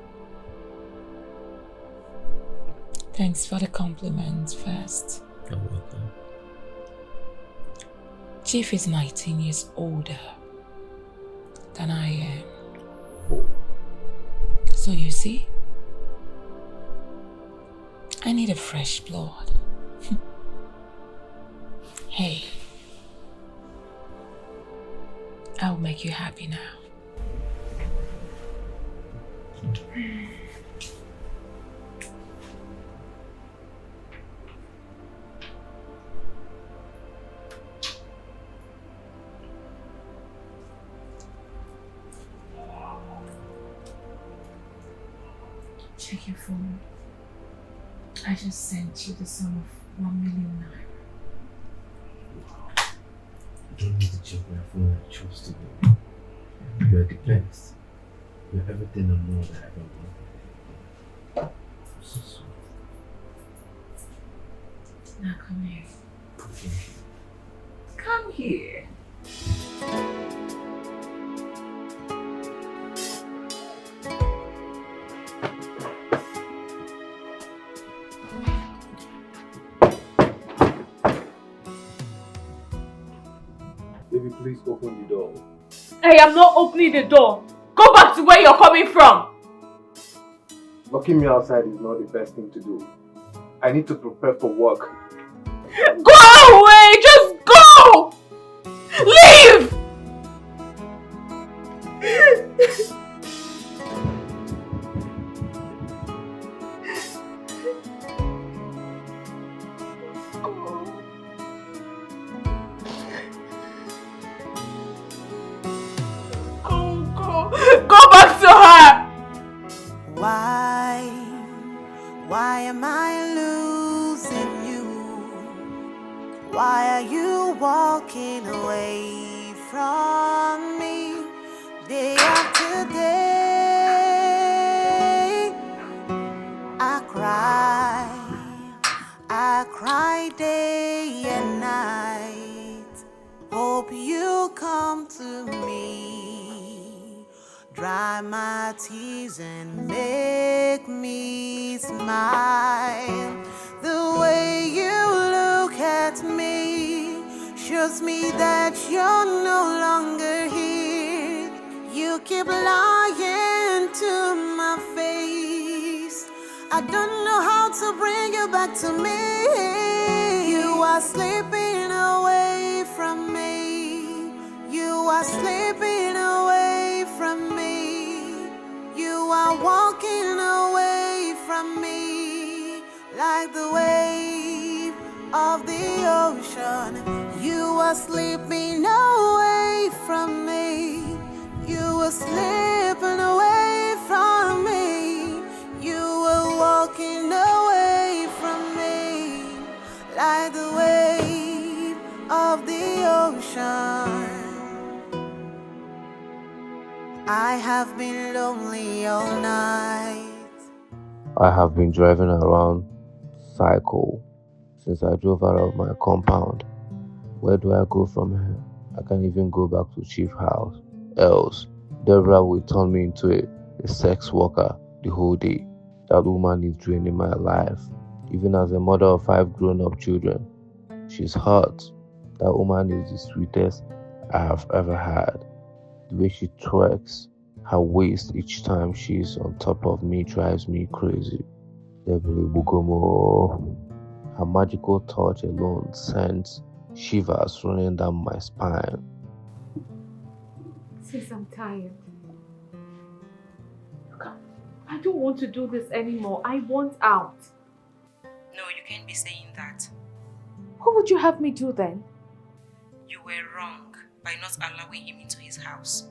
Thanks for the compliment first. You're welcome. Chief is 19 years older than I am. Oh. So you see, I need a fresh blood. Hey, I'll make you happy now. Check your phone. I just sent you the sum of 1 million naira. You don't need to check my phone, I trust you. You are the best. You're everything and more that I ever wanted. So sweet. Now come here. Okay. Come here. Baby, please open the door. I am not opening the door. Go back to where you're coming from. Locking me outside is not the best thing to do. I need to prepare for work. Go away! Just go! Leave! Go back to her! Why am I losing you? Why are you walking away from me day after day? I cry day and night. Hope you come to me, dry my tears and make me smile. The way you look at me shows me that you're no longer here. You keep lying to my face. I don't know how to bring you back to me. You are slipping away from me. You are slipping away from me. You are walking away from me like the wave of the ocean. You are slipping away from me. You are slipping away from me. You are walking away from me like the wave of the ocean. I have been lonely all night. I have been driving around cycle since I drove out of my compound. Where do I go from here? I can't even go back to Chief House. Else, Deborah will turn me into a sex worker the whole day. That woman is draining my life. Even as a mother of 5 grown-up children, she's hot. That woman is the sweetest I have ever had. The way she twerks, her waist each time she's on top of me drives me crazy. Deborah Bugomo. Her magical touch alone sends shivers running down my spine. Sis, I'm tired. I don't want to do this anymore. I want out. No, you can't be saying that. What would you have me do then? You were wrong by not allowing him into his house.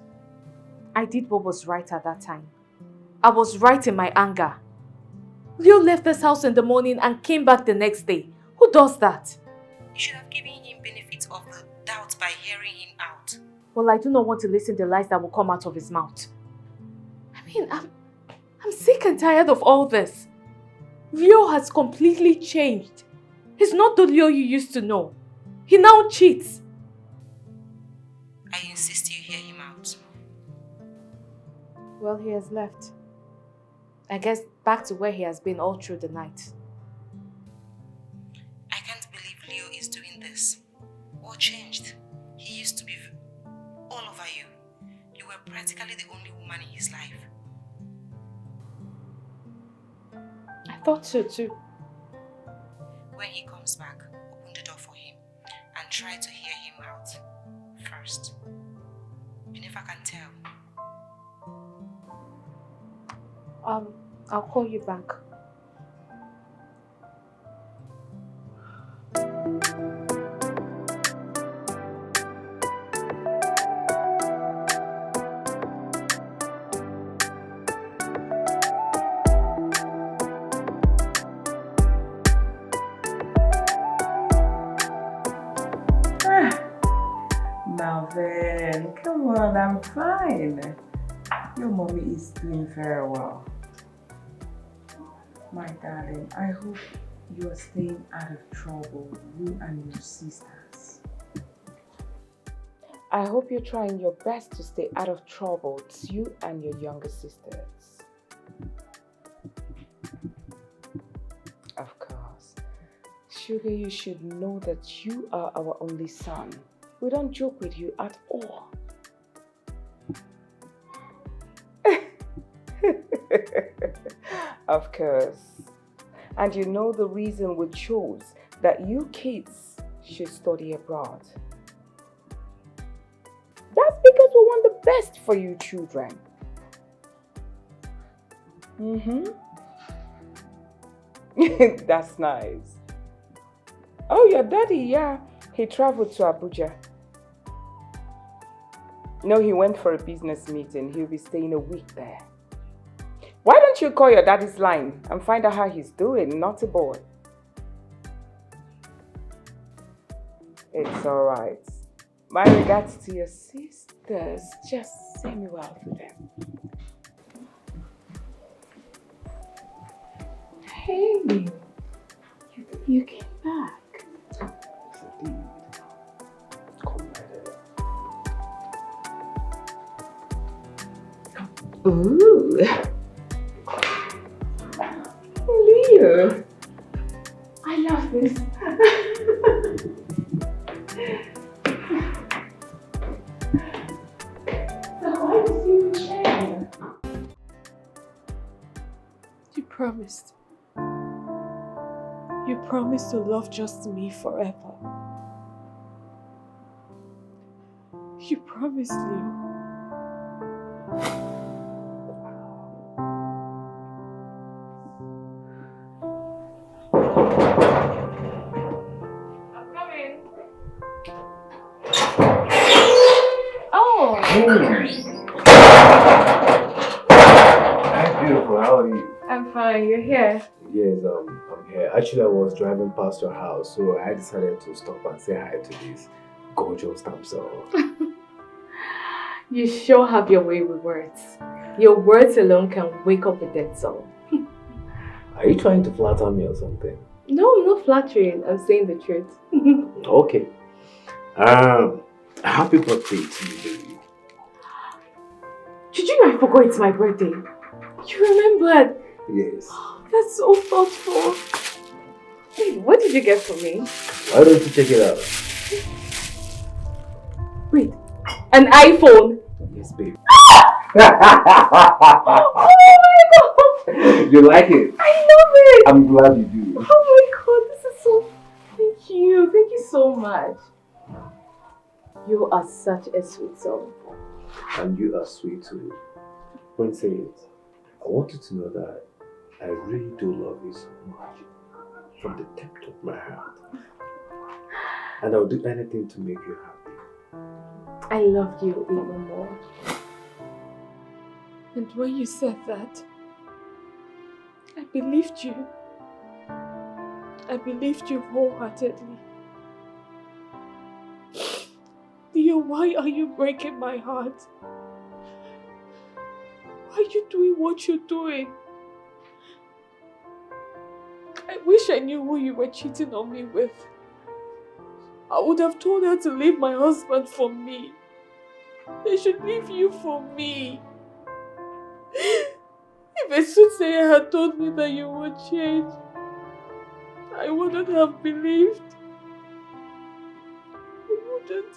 I did what was right at that time. I was right in my anger. Leo left this house in the morning and came back the next day. Who does that? You should have given him benefit of the doubt by hearing him out. Well, I do not want to listen to the lies that will come out of his mouth. I mean, I'm sick and tired of all this. Leo has completely changed. He's not the Leo you used to know. He now cheats. I insist you hear him out. Well, he has left. I guess back to where he has been all through the night. What changed? He used to be all over you. You were practically the only woman in his life. I thought so too. When he comes back, open the door for him and try to hear him out first. You never can tell. I'll call you back. Melvin, come on, I'm fine. Your mommy is doing very well. My darling, I hope you are staying out of trouble, you and your sisters. I hope you're trying your best to stay out of trouble, you and your younger sisters. Of course. Sugar, you should know that you are our only son. We don't joke with you at all. Of course. And you know the reason we chose that you kids should study abroad. That's because we want the best for you children. That's nice. Oh, your daddy, yeah. He traveled to Abuja. No, he went for a business meeting. He'll be staying a week there. Why don't you call your daddy's line and find out how he's doing, naughty boy? It's alright. My regards to your sisters. Just say me well to them. Hey, you came back. Ooh. Leo. I love this. So why did you share? You promised. You promised to love just me forever. You promised, Leo. Hi, beautiful. How are you? I'm fine. You're here. Yes, I'm here. Actually, I was driving past your house, so I decided to stop and say hi to this gorgeous damsel. You sure have your way with words. Your words alone can wake up a dead soul. Are you trying to flatter me or something? No, I'm not flattering. I'm saying the truth. Okay. Happy birthday to you, baby. Did you know I forgot it's my birthday? You remembered? Yes. That's so thoughtful. Wait, what did you get for me? Why don't you check it out? Wait, an iPhone? Yes, baby. Oh my god! You like it? I love it! I'm glad you do. Oh my god, this is so... Thank you. Thank you so much. You are such a sweet soul. And you are sweet too. Princess, I want you to know that I really do love you so much. From the depth of my heart. And I'll do anything to make you happy. I love you even more. And when you said that, I believed you. I believed you wholeheartedly. Leo, why are you breaking my heart? Why are you doing what you're doing? I wish I knew who you were cheating on me with. I would have told her to leave my husband for me. They should leave you for me. If a soothsayer had told me that you would change, I wouldn't have believed. shouldn't.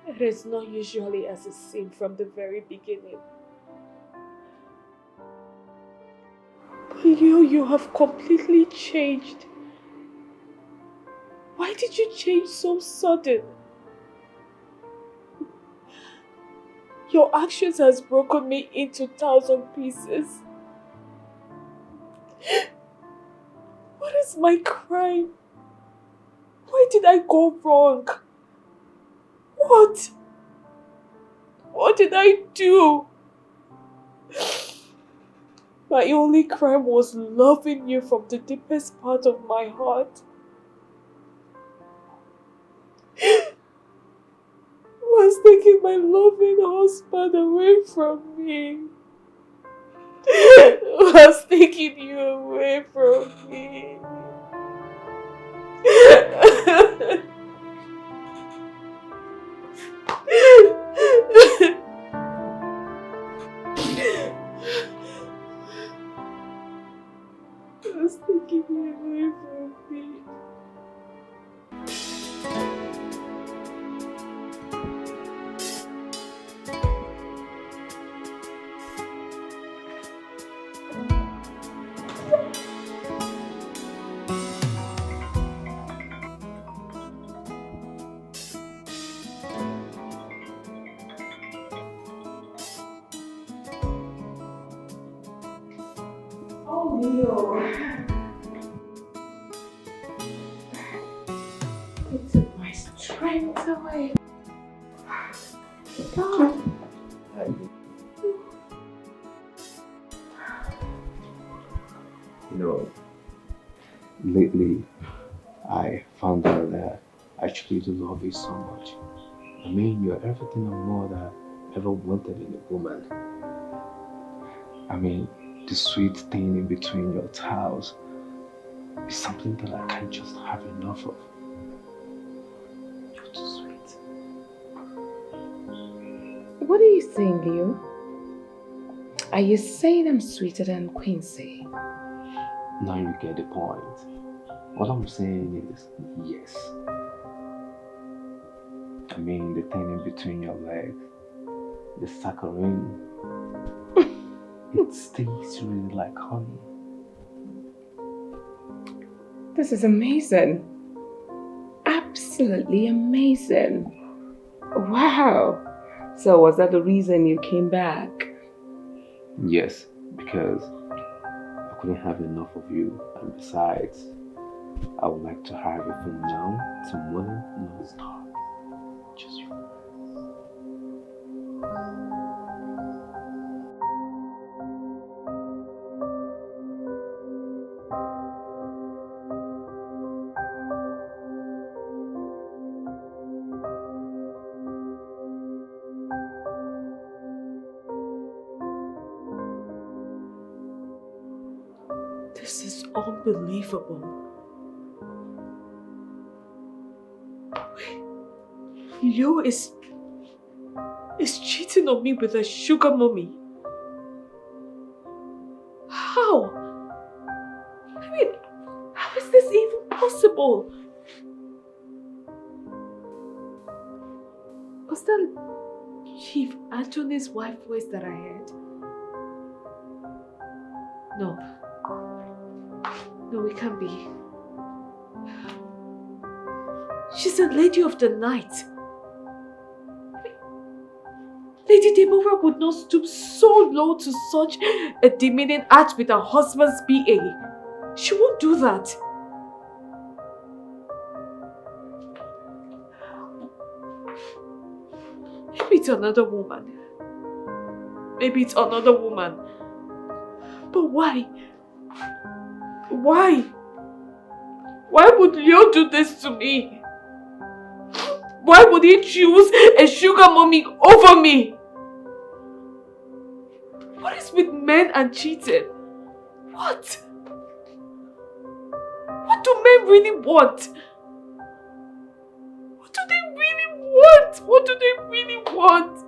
It is not usually as it seemed from the very beginning. But Leo, you have completely changed. Why did you change so sudden? Your actions has broken me into 1,000 pieces. What is my crime? Why did I go wrong? What? What did I do? My only crime was loving you from the deepest part of my heart. Was taking my loving husband away from me. Was taking you away from me. Was taking you away from me. Oh, Leo. It took my strength away. God. You know, lately I found out that I actually do love you so much. I mean, you're everything and more that I ever wanted in a woman. I mean, the sweet thing in between your tiles is something that I can't just have enough of. You're too sweet. What are you saying, Leo? Are you saying I'm sweeter than Quincy? Now you get the point. What I'm saying is yes. I mean, the thing in between your legs, the saccharine, it tastes really like honey. This is amazing. Absolutely amazing. Wow. So was that the reason you came back? Yes, because I couldn't have enough of you, and besides, I would like to have you from now to morning non-stop. Just you. This is unbelievable. Leo is cheating on me with a sugar mommy. How? I mean, how is this even possible? Was that Chief Anthony's wife voice that I heard? No. No, it can't be. She's a lady of the night. Lady Deborah would not stoop so low to such a demeaning act with her husband's PA. She won't do that. Maybe it's another woman. Maybe it's another woman. But why? Why? Why would Leo do this to me? Why would he choose a sugar mommy over me? What is with men and cheating? What? What do men really want? What do they really want? What do they really want?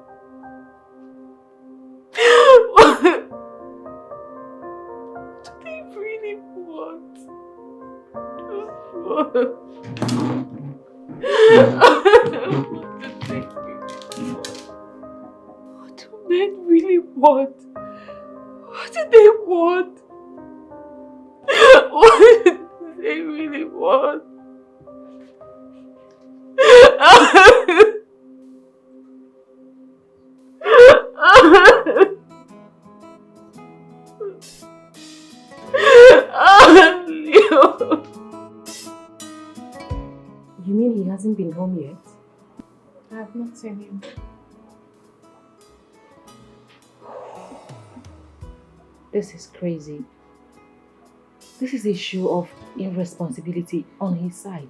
What do they really want? What do men really want? What do they want? What do they really want? You mean he hasn't been home yet? I have not seen him. This is crazy. This is a show of irresponsibility on his side.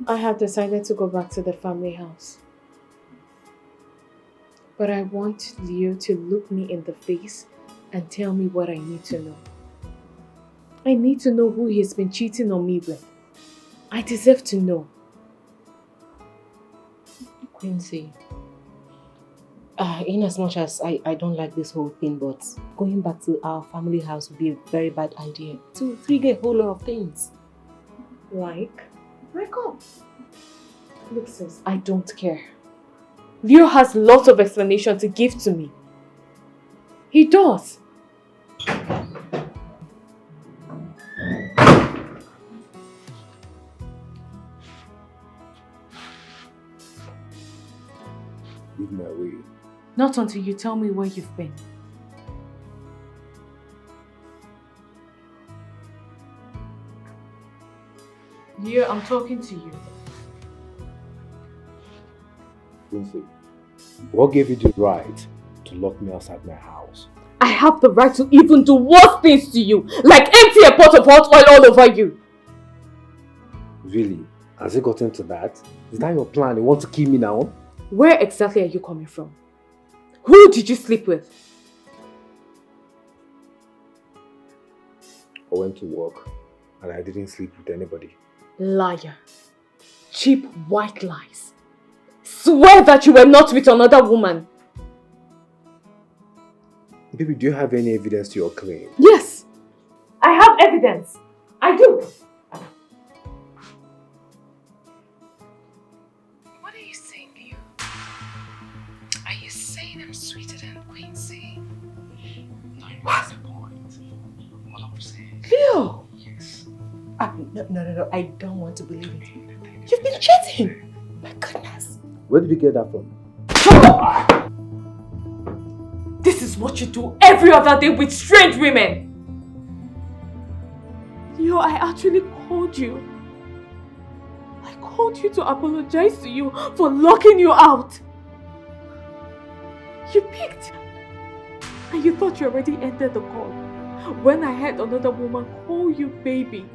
I have decided to go back to the family house. But I want Leo to look me in the face and tell me what I need to know. I need to know who he's been cheating on me with. I deserve to know. Quincy, in as much as I don't like this whole thing, but going back to our family house would be a very bad idea. To trigger a whole lot of things. Like? Up. Look sis, I don't care. Leo has lots of explanation to give to me. He does. Leave my way. Not until you tell me where you've been. Leo, I'm talking to you. Quincy, what gave you the right to lock me outside my house? I have the right to even do worse things to you, like empty a pot of hot oil all over you. Really? Has it gotten to that? Is that your plan? You want to kill me now? Where exactly are you coming from? Who did you sleep with? I went to work and I didn't sleep with anybody. Liar. Cheap white lies. Swear that you were not with another woman. Baby, do you have any evidence to your claim? Yes. I have evidence. I do. What are you saying, Leo? Are you saying I'm sweeter than Quincy? What's the point? What I'm saying? Leo! Yes. No. I don't want to believe it. You've been cheating! My goodness. Where did you get that from? This is what you do every other day with strange women. Leo, I actually called you. I called you to apologize to you for locking you out. You picked. And you thought you already ended the call. When I heard another woman call you baby.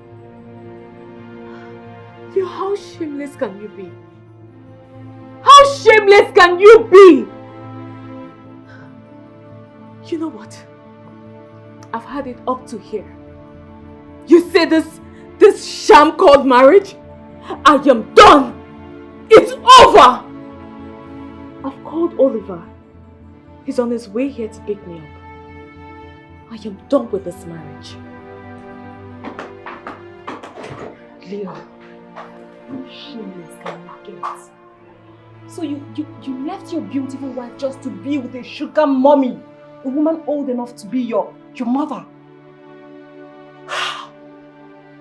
Leo, how shameless can you be? How shameless can you be? You know what? I've had it up to here. You say this sham called marriage? I am done! It's over! I've called Oliver. He's on his way here to pick me up. I am done with this marriage. Leo, how shameless can you get? So you left your beautiful wife just to be with a sugar mommy, a woman old enough to be your mother.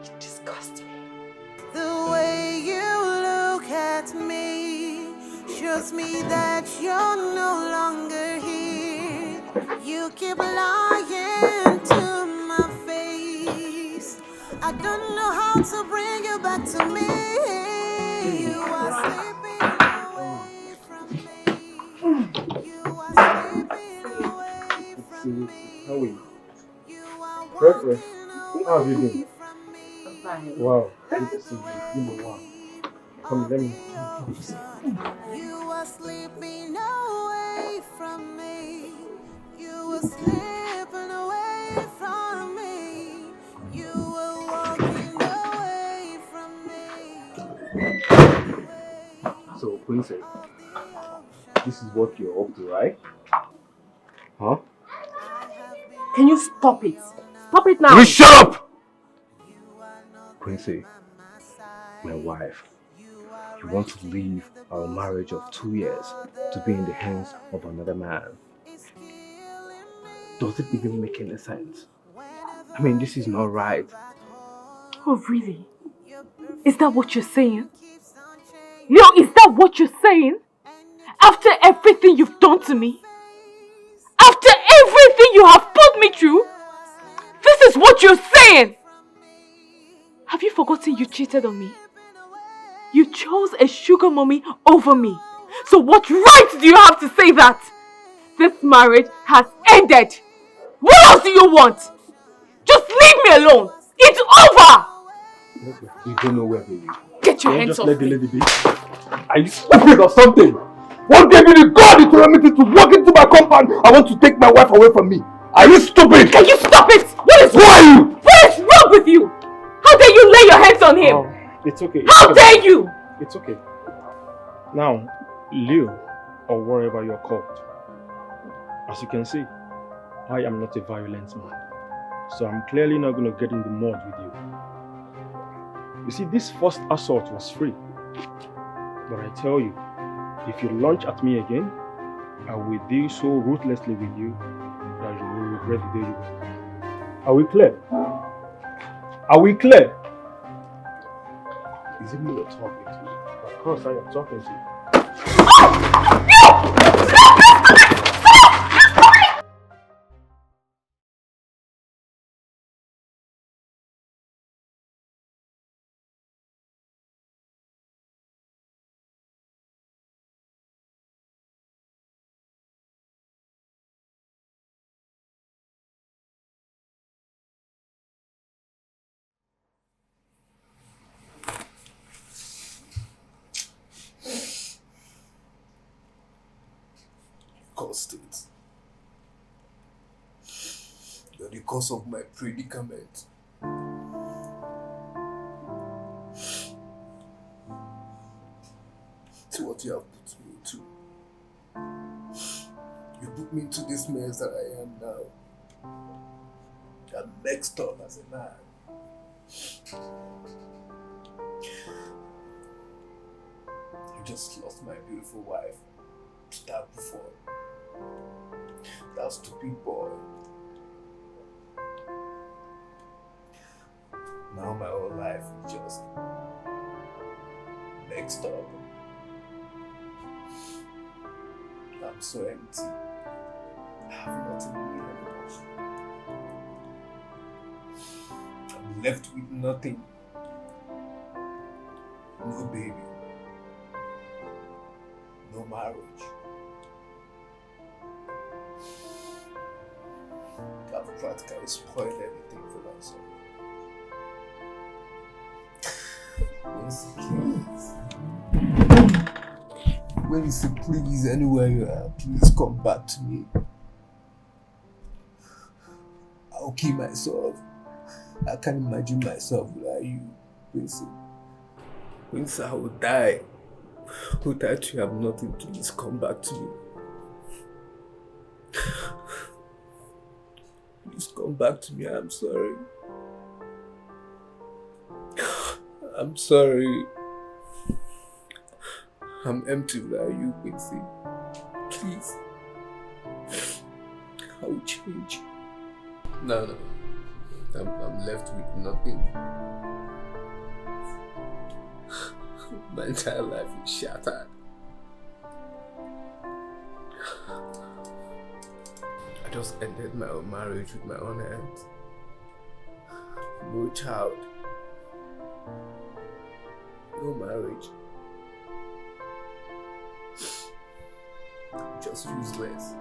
You disgust me. The way you look at me shows me that you're no longer here. You keep lying to my face. I don't know how to bring you back to me. You are sleeping away from me. You are sleeping away from me. How are you? You are Breakfast. walking How have you away been? from me. Wow, good to see you. Give me one. Come, let me. You are sleeping away from me. You were slipping away from me. You were walking away from me. So, Princess, this is what you're up to, right? Huh? Can you stop it? Stop it now! Will you shut up! Quincy, my wife. You want to leave our marriage of 2 years to be in the hands of another man. Does it even make any sense? I mean, this is not right. Oh, really? Is that what you're saying? Leo, is that what you're saying? After everything you've done to me? After everything you have put me through? This is what you're saying! Have you forgotten you cheated on me? You chose a sugar mommy over me. So what right do you have to say that? This marriage has ended. What else do you want? Just leave me alone. It's over! You don't know where baby. Get your hands off let the me. lady be. Are you stupid or something? What gave you the authority to walk into my compound? I want to take my wife away from me. Are you stupid? Can you stop it? Who are you? What is wrong with you? How dare you lay your hands on him? Oh, it's okay. How dare you? It's okay. Now, Leo, or wherever you're called, as you can see, I am not a violent man. So I'm clearly not going to get in the mud with you. You see, this first assault was free. But I tell you, if you launch at me again, I will deal so ruthlessly with you that you will regret the day you were. Are we clear? Are we clear? Is it me you're talking to? Of course I am talking to you. Caused it. You're the cause of my predicament. To what you have put me into. You put me into this mess that I am now. I'm mixed up as a man. I just lost my beautiful wife. That before. That stupid boy. Now my whole life is just mixed up. I'm so empty. I have nothing to do anymore. I'm left with nothing. No baby. No marriage. I've practically spoiled everything for myself. When you say please, anywhere you are, please come back to me. I'll kill myself. I can't imagine myself without you, Quincy, I will die. Without you, I have nothing. Please come back to me. Please come back to me. I'm sorry. I'm sorry. I'm empty without you, Quincy. Please. I will change. No. I'm left with nothing. My entire life is shattered. I just ended my own marriage with my own hands. No child. No marriage. Just useless.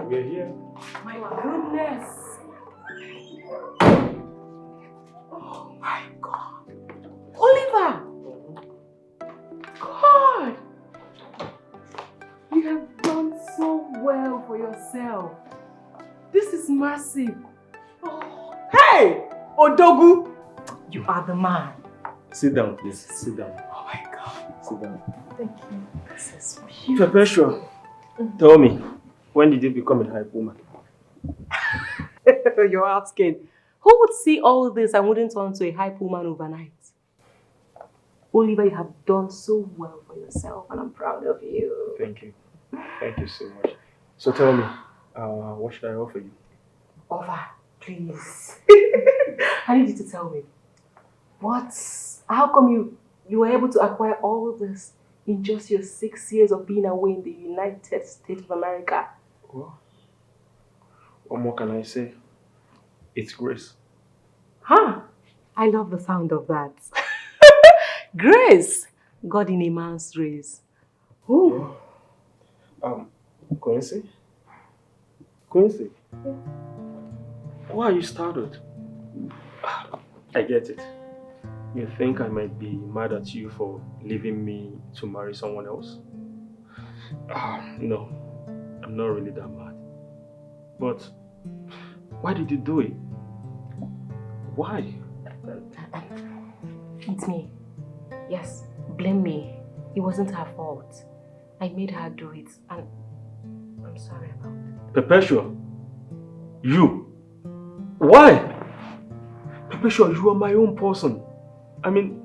We're here. My goodness. Oh my God. Oliver! God! You have done so well for yourself. This is massive. Hey! Odogu! You are the man. Sit down, please. Sit down. Oh my God. Sit down. Thank you. This is beautiful. Perpetua, tell me, when did you become a hype woman? You're asking. Who would see all this and wouldn't turn to a hype woman overnight? Oliver, you have done so well for yourself and I'm proud of you. Thank you. Thank you so much. So tell me, what should I offer you? Offer, please. I need you to tell me. How come you were able to acquire all this in just your 6 years of being away in the United States of America? Well, what more can I say? It's grace. Huh? I love the sound of that. Grace! God in a man's race. Ooh. Yeah. Quincy? Quincy? Yeah. Why are you startled? I get it. You think I might be mad at you for leaving me to marry someone else? No, I'm not really that mad. But why did you do it? Why? It's me. Yes, blame me. It wasn't her fault. I made her do it and I'm sorry about it. Perpetua? You? Why? Perpetua, you are my own person. I mean...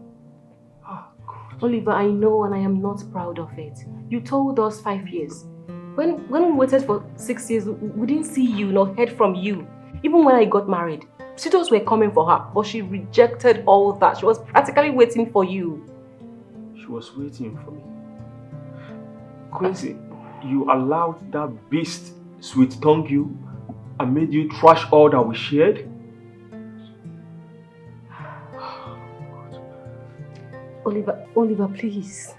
Oliver, I know and I am not proud of it. You told us 5 years. When we waited for 6 years, we didn't see you nor heard from you. Even when I got married, suitors were coming for her, but she rejected all that. She was practically waiting for you. She was waiting for me. Quincy, you allowed that beast sweet-tongue you and made you trash all that we shared? Oliver, please.